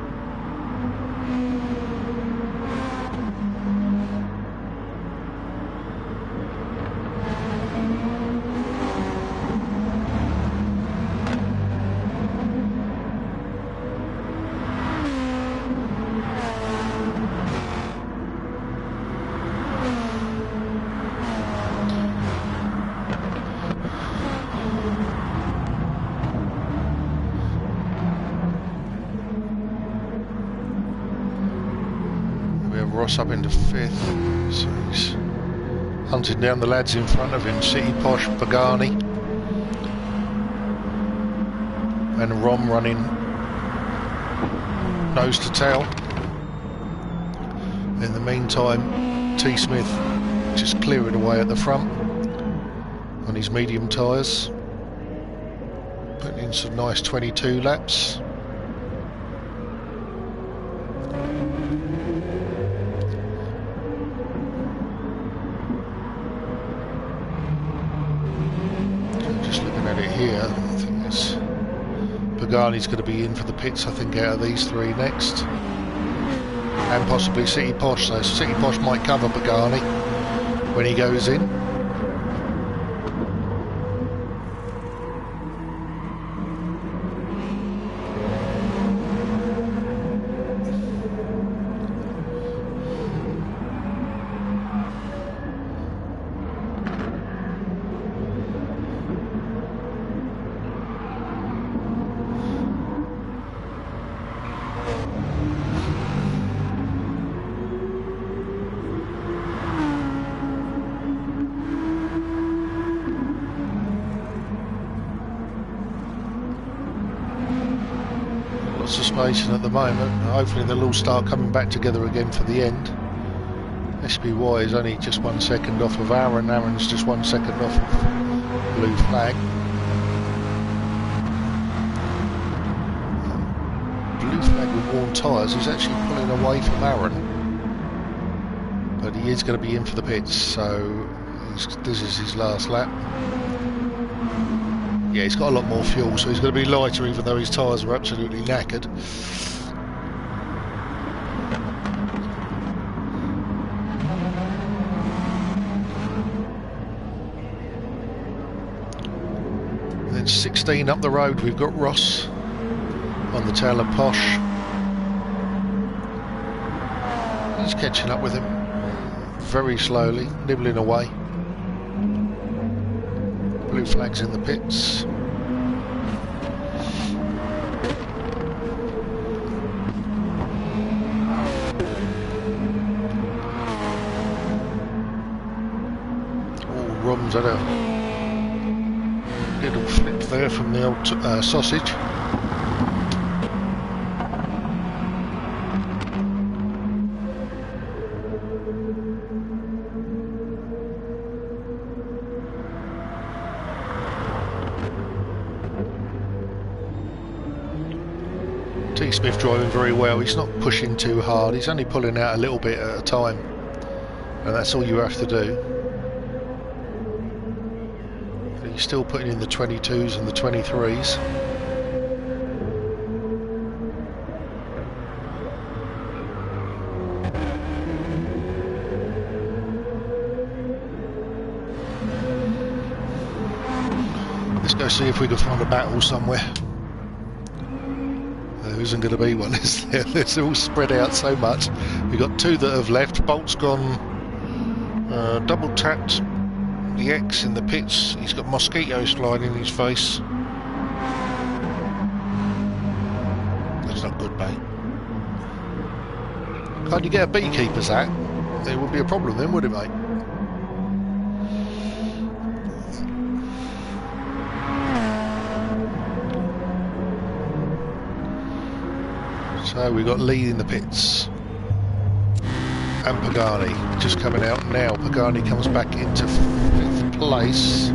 Ross up into 5th, so he's hunting down the lads in front of him, City Posh, Pagani and Rom running nose to tail. In the meantime, T Smith just clearing away at the front on his medium tyres, putting in some nice 22 laps. Here, I think it's Pagani's going to be in for the pits, I think, out of these three next, and possibly City Posh, so City Posh might cover Pagani when he goes in. Suspension at the moment. Hopefully they'll all start coming back together again for the end. SBY is only just 1 second off of Aaron. Aaron's just 1 second off of blue flag. Blue flag with worn tyres is actually pulling away from Aaron, but he is going to be in for the pits, so this is his last lap. Yeah, he's got a lot more fuel, so he's going to be lighter, even though his tyres are absolutely knackered. And then 16 up the road, we've got Ross on the tail of Posh. He's catching up with him very slowly, nibbling away. Blue flags in the pits. Oh, Rom's had a little flip there from the old sausage. T Smith driving very well. He's not pushing too hard, he's only pulling out a little bit at a time, and that's all you have to do. But he's still putting in the 22s and the 23s. Let's see if we can find a battle somewhere. There isn't going to be one, is there? They're all spread out so much. We've got two that have left. Bolt's gone, double tapped the X in the pits. He's got mosquitoes flying in his face. That's not good, mate. Can't you get a beekeeper's hat? There would be a problem then, would it, mate? So we've got Lee in the pits and Pagani just coming out now. Pagani comes back into 5th place,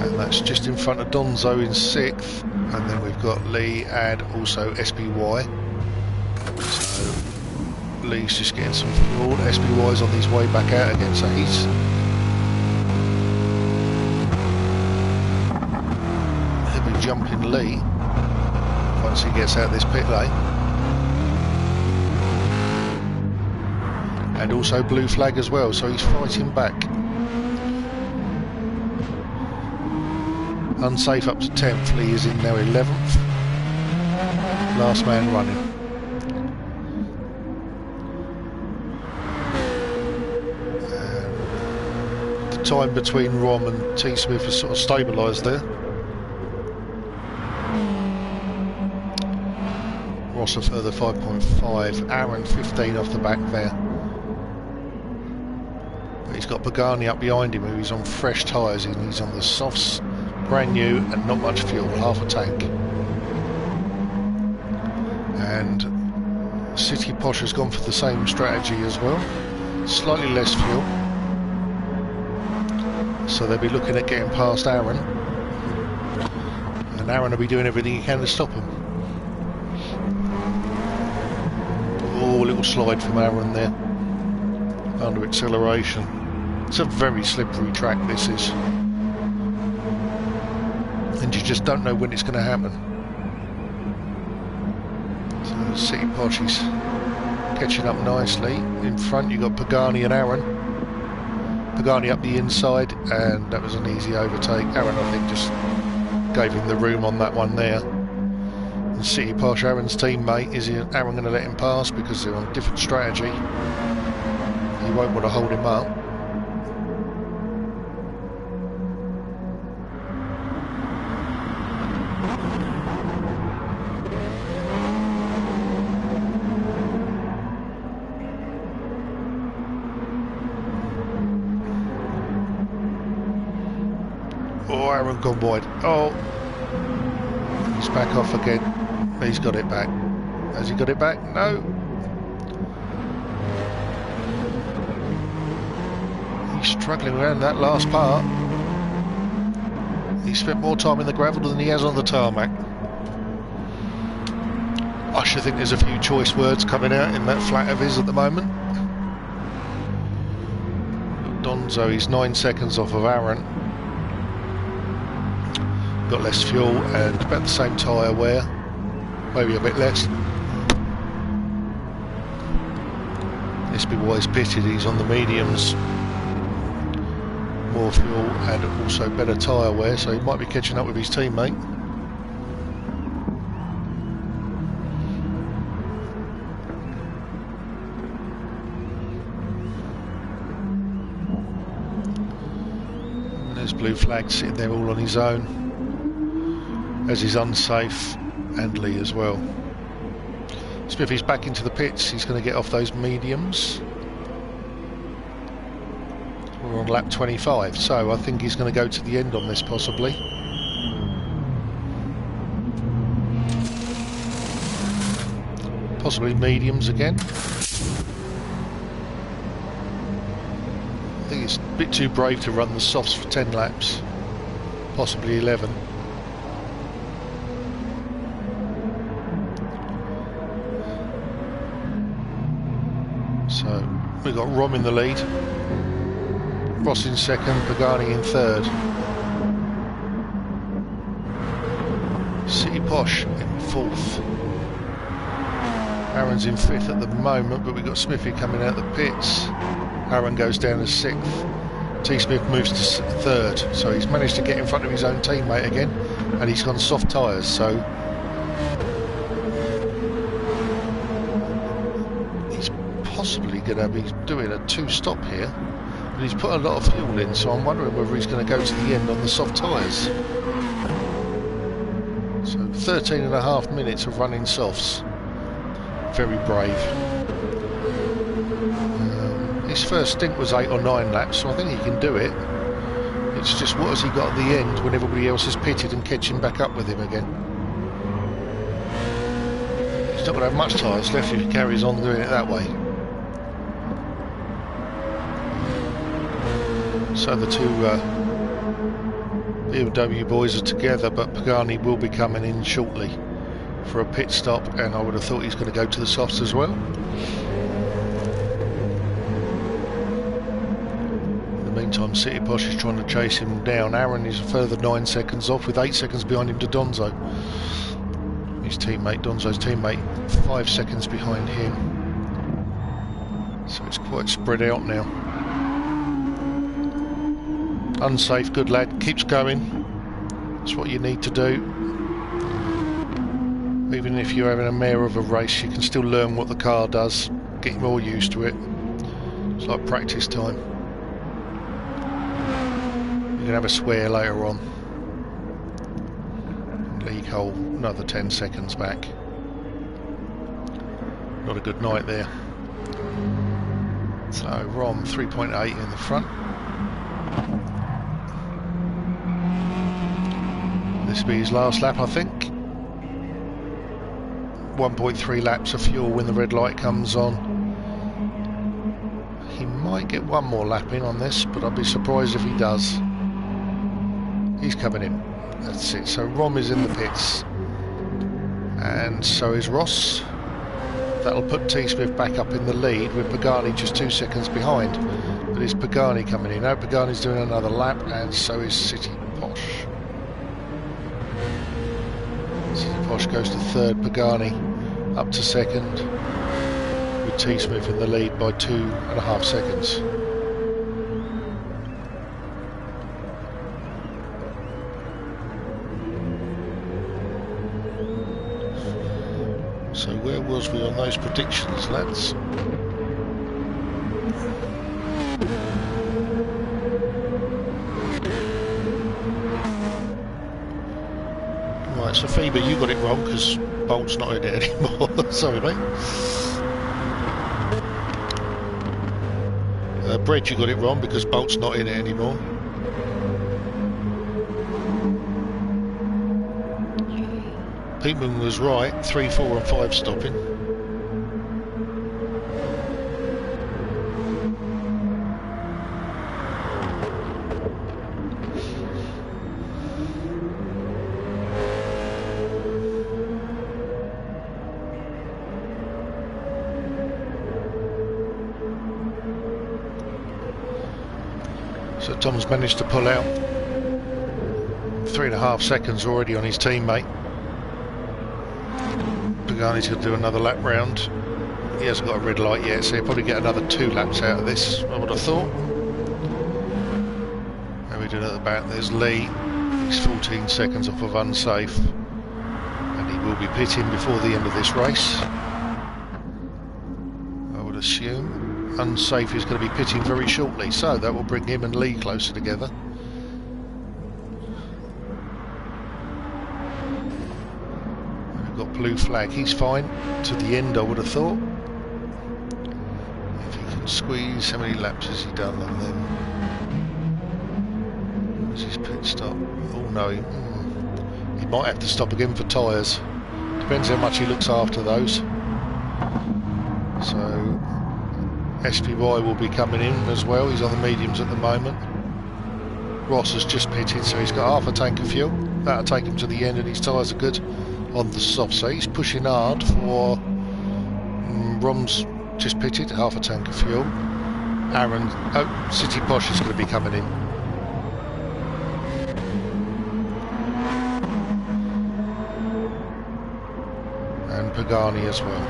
and that's just in front of Donzo in 6th, and then we've got Lee and also SBY. So Lee's just getting some fuel. SBY's on his way back out again, so he's he'll be jumping Lee once he gets out of this pit lane. And also blue flag as well, so he's fighting back. Unsafe up to 10th, Lee is in now 11th. Last man running. And the time between Rom and T Smith has sort of stabilised there. Ross a further 5.5, Aaron 15 off the back there. But he's got Pagani up behind him, who's on fresh tyres, and he's on the softs, brand new and not much fuel, half a tank. And City Posh has gone for the same strategy as well, slightly less fuel. So they'll be looking at getting past Aaron, and Aaron will be doing everything he can to stop him. Oh, a little slide from Aaron there, under acceleration. It's a very slippery track, this is. And you just don't know when it's going to happen. So City Posh is catching up nicely. In front you've got Pagani and Aaron. Pagani up the inside, and that was an easy overtake. Aaron, I think, just gave him the room on that one there. And City Posh, Aaron's teammate, is Aaron going to let him pass because they're on a different strategy? He won't want to hold him up. Oh, Aaron gone wide. Oh, he's back off again. He's got it back. Has he got it back? No. He's struggling around that last part. He spent more time in the gravel than he has on the tarmac. I should think there's a few choice words coming out in that flat of his at the moment. Donzo, he's 9 seconds off of Aaron. Got less fuel and about the same tyre wear, maybe a bit less. SBY's pitted, he's on the mediums, more fuel and also better tyre wear, so he might be catching up with his teammate. And there's blue flag sitting there all on his own, as is Unsafe and Lee as well. Smithy's back into the pits, he's going to get off those mediums. We're on lap 25, so I think he's going to go to the end on this possibly. Possibly mediums again. I think it's a bit too brave to run the softs for 10 laps, possibly 11. So we've got Rom in the lead, Ross in second, Pagani in third, City Posh in fourth, Aaron's in fifth at the moment, but we've got Smithy coming out the pits. Aaron goes down to sixth, T-Smith moves to third, so he's managed to get in front of his own teammate again, and he's gone soft tyres, so he's possibly going to be doing a two-stop here, but he's put a lot of fuel in, so I'm wondering whether he's going to go to the end on the soft tyres. So 13.5 minutes of running softs. Very brave. His first stint was 8 or 9 laps, so I think he can do it. It's just what has he got at the end when everybody else is pitted and catching back up with him again. He's not going to have much tyres left if he carries on doing it that way. So the two BMW boys are together, but Pagani will be coming in shortly for a pit stop, and I would have thought he's going to go to the softs as well. Meantime, City Posh is trying to chase him down. Aaron is a further 9 seconds off, with 8 seconds behind him to Donzo. His teammate, Donzo's teammate, 5 seconds behind him. So it's quite spread out now. Unsafe, good lad, keeps going. That's what you need to do. Even if you're having a mare of a race, you can still learn what the car does, get more used to it. It's like practice time. You can have a swear later on. League hole, another 10 seconds back. Not a good night there. So Rom 3.8 in the front. This will be his last lap, I think. 1.3 laps of fuel when the red light comes on. He might get one more lap in on this, but I'd be surprised if he does. He's coming in. That's it. So Rom is in the pits, and so is Ross. That'll put T-Smith back up in the lead, with Pagani just 2 seconds behind. But it's Pagani coming in. Now Pagani's doing another lap, and so is City Posh. City Posh goes to third, Pagani up to second, with T-Smith in the lead by 2.5 seconds. So where was we on those predictions, lads? Right, so Phoebe, you got it wrong because Bolt's not in it anymore. Sorry, mate. Brett, you got it wrong because Bolt's not in it anymore. Peatman was right, 3, 4 and 5 stopping. So Tom's managed to pull out. 3.5 seconds already on his teammate. Pagani's going to do another lap round. He hasn't got a red light yet, so he'll probably get another 2 laps out of this, I would have thought. And we do it at the back. There's Lee. He's 14 seconds off of unsafe, and he will be pitting before the end of this race, I would assume. Unsafe is going to be pitting very shortly, so that will bring him and Lee closer together. Got blue flag, he's fine to the end, I would have thought. If he can squeeze, how many laps has he done on them? Where's his pit stop? Oh no, he might have to stop again for tyres. Depends how much he looks after those. So SPY will be coming in as well, he's on the mediums at the moment. Ross has just pitted, so he's got half a tank of fuel. That'll take him to the end, and his tyres are good on the soft, so he's pushing hard for Rom's just pitted, half a tank of fuel. Aaron, City Posh is going to be coming in. And Pagani as well.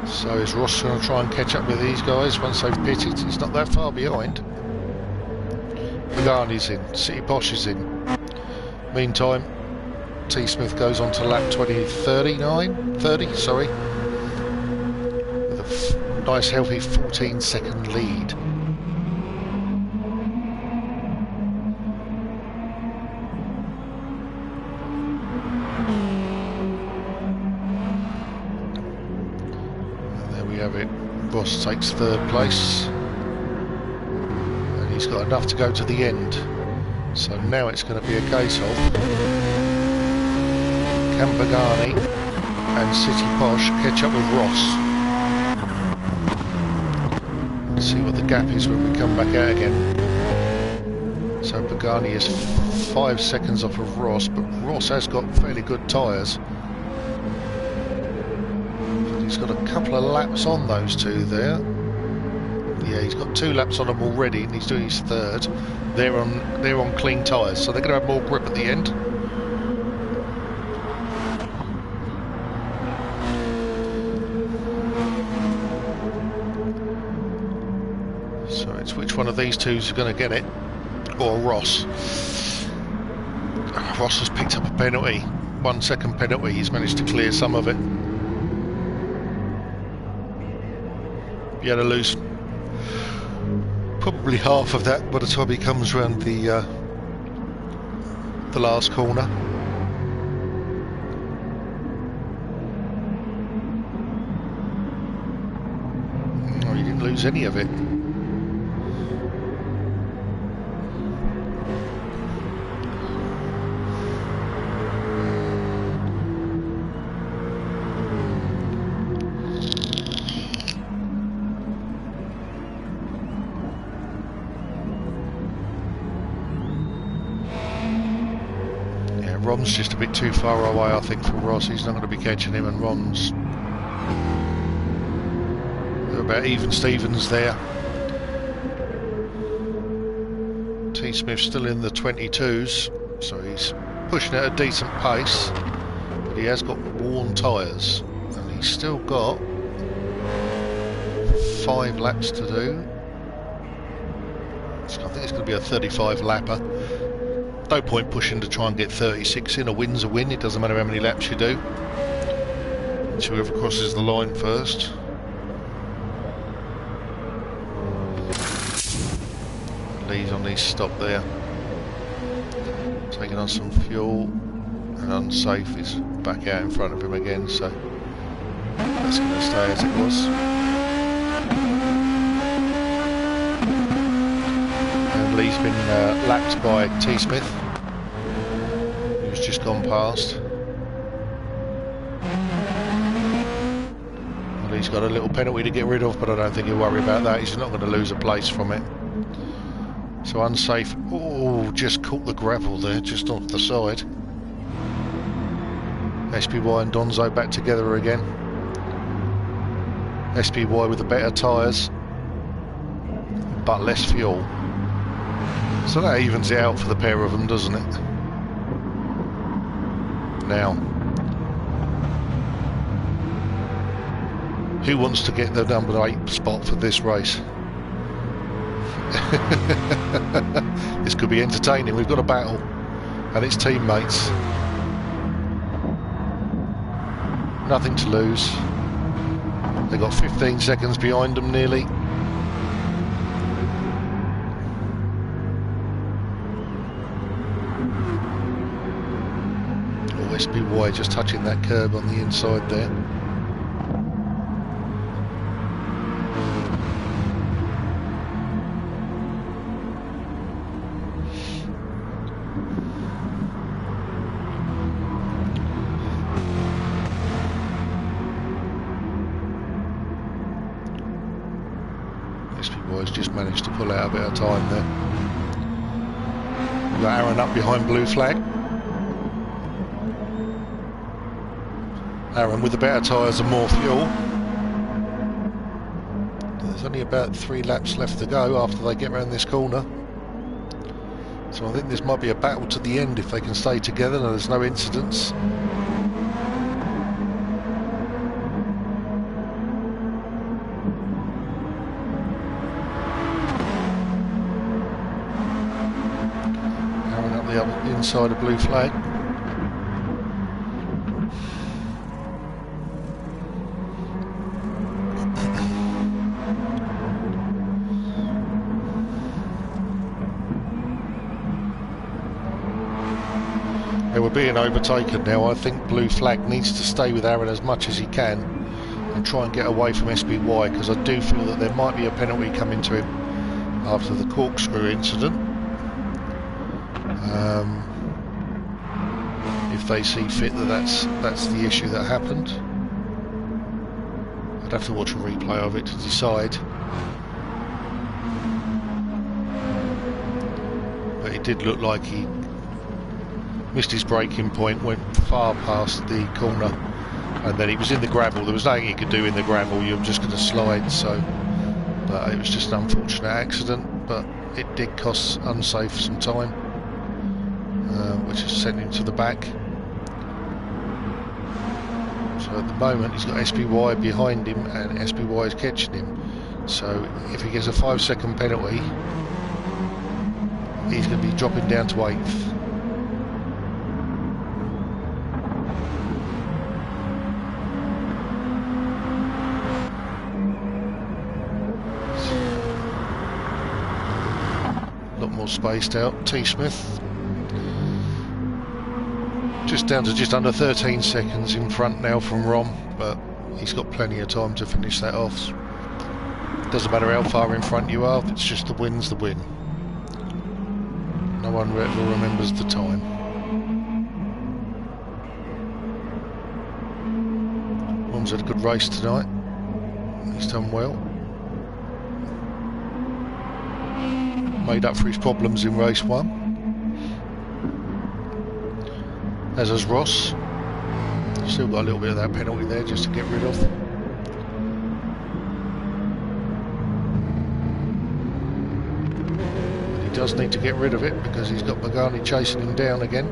So is Ross going to try and catch up with these guys once they've pitted? He's not that far behind. Pagani's in, City Posh is in. Meantime, T Smith goes on to lap 30, sorry, with a nice healthy 14-second lead. And there we have it. Ross takes third place, and he's got enough to go to the end. So now it's going to be a case of can Pagani and City Posh catch up with Ross. Let's see what the gap is when we come back out again. So Pagani is 5 seconds off of Ross, but Ross has got fairly good tyres. He's got a couple of laps on those two there. Yeah, he's got 2 laps on them already, and he's doing his third. They're on clean tyres, so they're going to have more grip at the end. So it's which one of these two is going to get it, or Ross. Ross has picked up a penalty, 1 second penalty. He's managed to clear some of it. He had to lose probably half of that by the time he comes round the last corner. Oh, he didn't lose any of it. Ron's just a bit too far away, I think, for Ross. He's not going to be catching him, and Ron's... They're about even Stevens there. T Smith's still in the 22s, so he's pushing at a decent pace, but he has got worn tyres, and he's still got 5 laps to do. So I think it's going to be a 35 lapper. No point pushing to try and get 36 in. A win's a win, it doesn't matter how many laps you do. It's whoever crosses the line first. Lee's on his stop there. Taking on some fuel, and Unsafe is back out in front of him again, so that's going to stay as it was. And Lee's been lapped by T Smith, who's just gone past. And he's got a little penalty to get rid of, but I don't think he'll worry about that. He's not going to lose a place from it. So Unsafe, oh, just caught the gravel there, just off the side. SPY and Donzo back together again. SPY with the better tyres, but less fuel. So that evens it out for the pair of them, doesn't it? Now, who wants to get the number 8 spot for this race? This could be entertaining. We've got a battle, and it's teammates. Nothing to lose. They've got 15 seconds behind them nearly. Oh, SPY just touching that curb on the inside there. SPY's just managed to pull out a bit of time there. We've got Aaron up behind blue flag. Aaron with the better tyres and more fuel. There's only about 3 laps left to go after they get around this corner. So I think this might be a battle to the end if they can stay together and there's no incidents. inside a blue flag. They were being overtaken now. I think blue flag needs to stay with Aaron as much as he can and try and get away from SBY, because I do feel that there might be a penalty coming to him after the corkscrew incident. If they see fit that that's the issue that happened. I'd have to watch a replay of it to decide. But it did look like he missed his braking point, went far past the corner, and then he was in the gravel. There was nothing he could do in the gravel, you're just going to slide. So, but it was just an unfortunate accident, but it did cost Unsafe some time, which has sent him to the back. So at the moment he's got SBY behind him and SBY is catching him. So if he gets a 5-second penalty, he's going to be dropping down to 8th. More spaced out. T. Smith just down to just under 13 seconds in front now from Rom, but he's got plenty of time to finish that off. Doesn't matter how far in front you are, it's just the win's the win. No one ever remembers the time. Rom's had a good race tonight. He's done well. Made up for his problems in race 1, as has Ross. Still got a little bit of that penalty there just to get rid of. But he does need to get rid of it because he's got Pagani chasing him down again.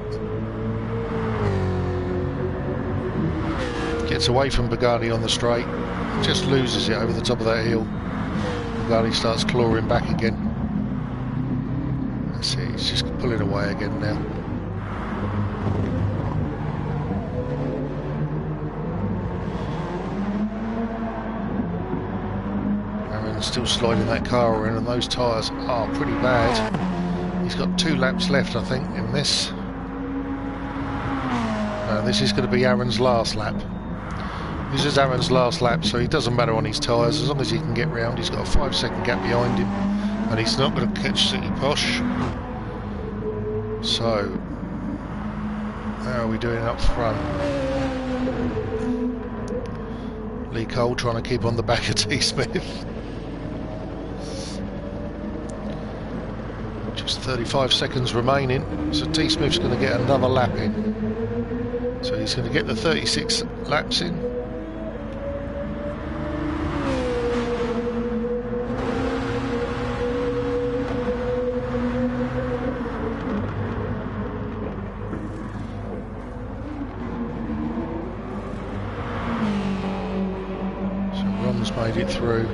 Gets away from Pagani on the straight, just loses it over the top of that hill. Pagani starts clawing back again. See, he's just pulling away again now. Aaron's still sliding that car around, and those tyres are pretty bad. He's got 2 laps left, I think, in this. This is going to be Aaron's last lap. This is Aaron's last lap, so it doesn't matter on his tyres as long as he can get round. He's got a 5-second gap behind him, and he's not going to catch City Posh. So, how are we doing up front? Lee Cole trying to keep on the back of T. Smith. Just 35 seconds remaining, so T. Smith's going to get another lap in. So he's going to get the 36 laps in. Made it through.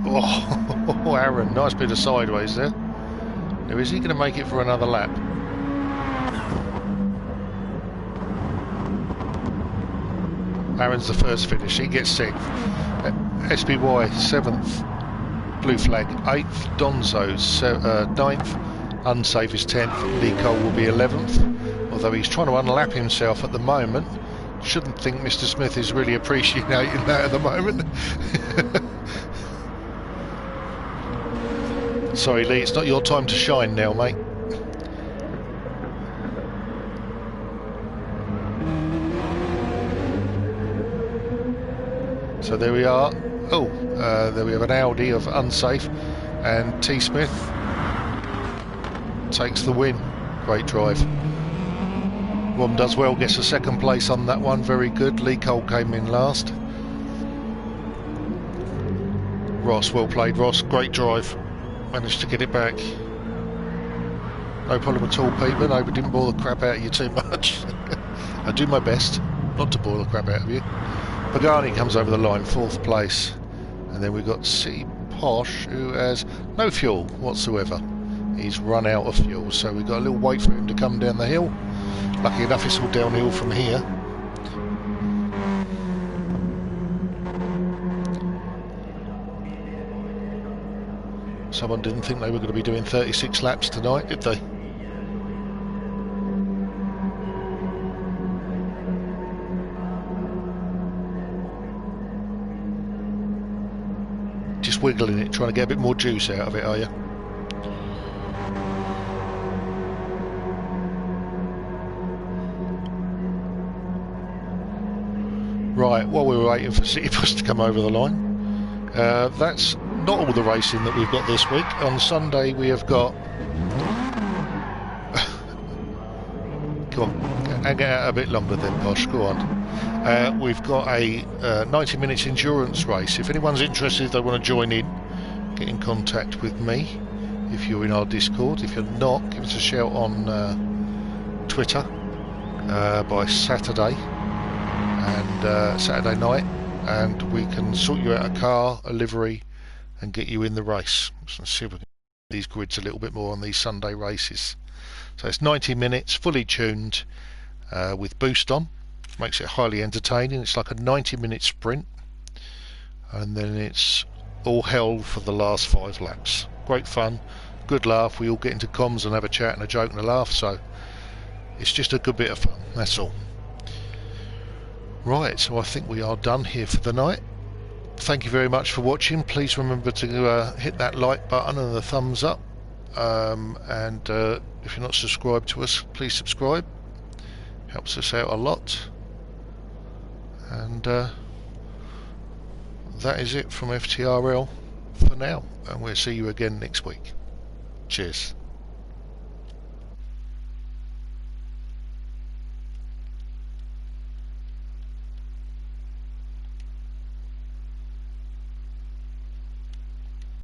Oh, Aaron, nice bit of sideways there. Now, is he going to make it for another lap? Aaron's the first finish, he gets 6th. SBY 7th, blue flag 8th, Donzo's 9th, Unsafe is 10th, Lee Cole will be 11th, although he's trying to unlap himself at the moment. Shouldn't think Mr. Smith is really appreciating that at the moment. Sorry Lee, it's not your time to shine now, mate. So there we are. Oh, there we have an Audi of Unsafe, and T. Smith takes the win. Great drive. Rom does well, gets a 2nd place on that one. Very good. Lee Cole came in last. Ross, well played Ross, great drive, managed to get it back. No problem at all, Peter. No, we didn't boil the crap out of you too much. I do my best not to boil the crap out of you. Pagani comes over the line, 4th place. And then we've got C. Posh, who has no fuel whatsoever. He's run out of fuel, so we've got a little wait for him to come down the hill. Lucky enough, it's all downhill from here. Someone didn't think they were going to be doing 36 laps tonight, did they? Just wiggling it, trying to get a bit more juice out of it, are you? Right, while we were waiting for City Bus to come over the line, that's not all the racing that we've got this week. On Sunday we have got... Go on, hang out a bit longer then, Posh, go on. We've got a 90 minutes endurance race. If anyone's interested, if they want to join in, get in contact with me if you're in our Discord. If you're not, give us a shout on Twitter by Saturday and Saturday night, and we can sort you out a car, a livery, and get you in the race. So see if we can do these grids a little bit more on these Sunday races. So it's 90 minutes, fully tuned, with boost on. Makes it highly entertaining. It's like a 90-minute sprint, and then it's all hell for the last 5 laps. Great fun, good laugh. We all get into comms and have a chat and a joke and a laugh, so it's just a good bit of fun, that's all. Right, so I think we are done here for the night. Thank you very much for watching. Please remember to hit that like button and the thumbs up, and if you're not subscribed to us, please subscribe. Helps us out a lot. And that is it from FTRL for now, and we'll see you again next week. Cheers.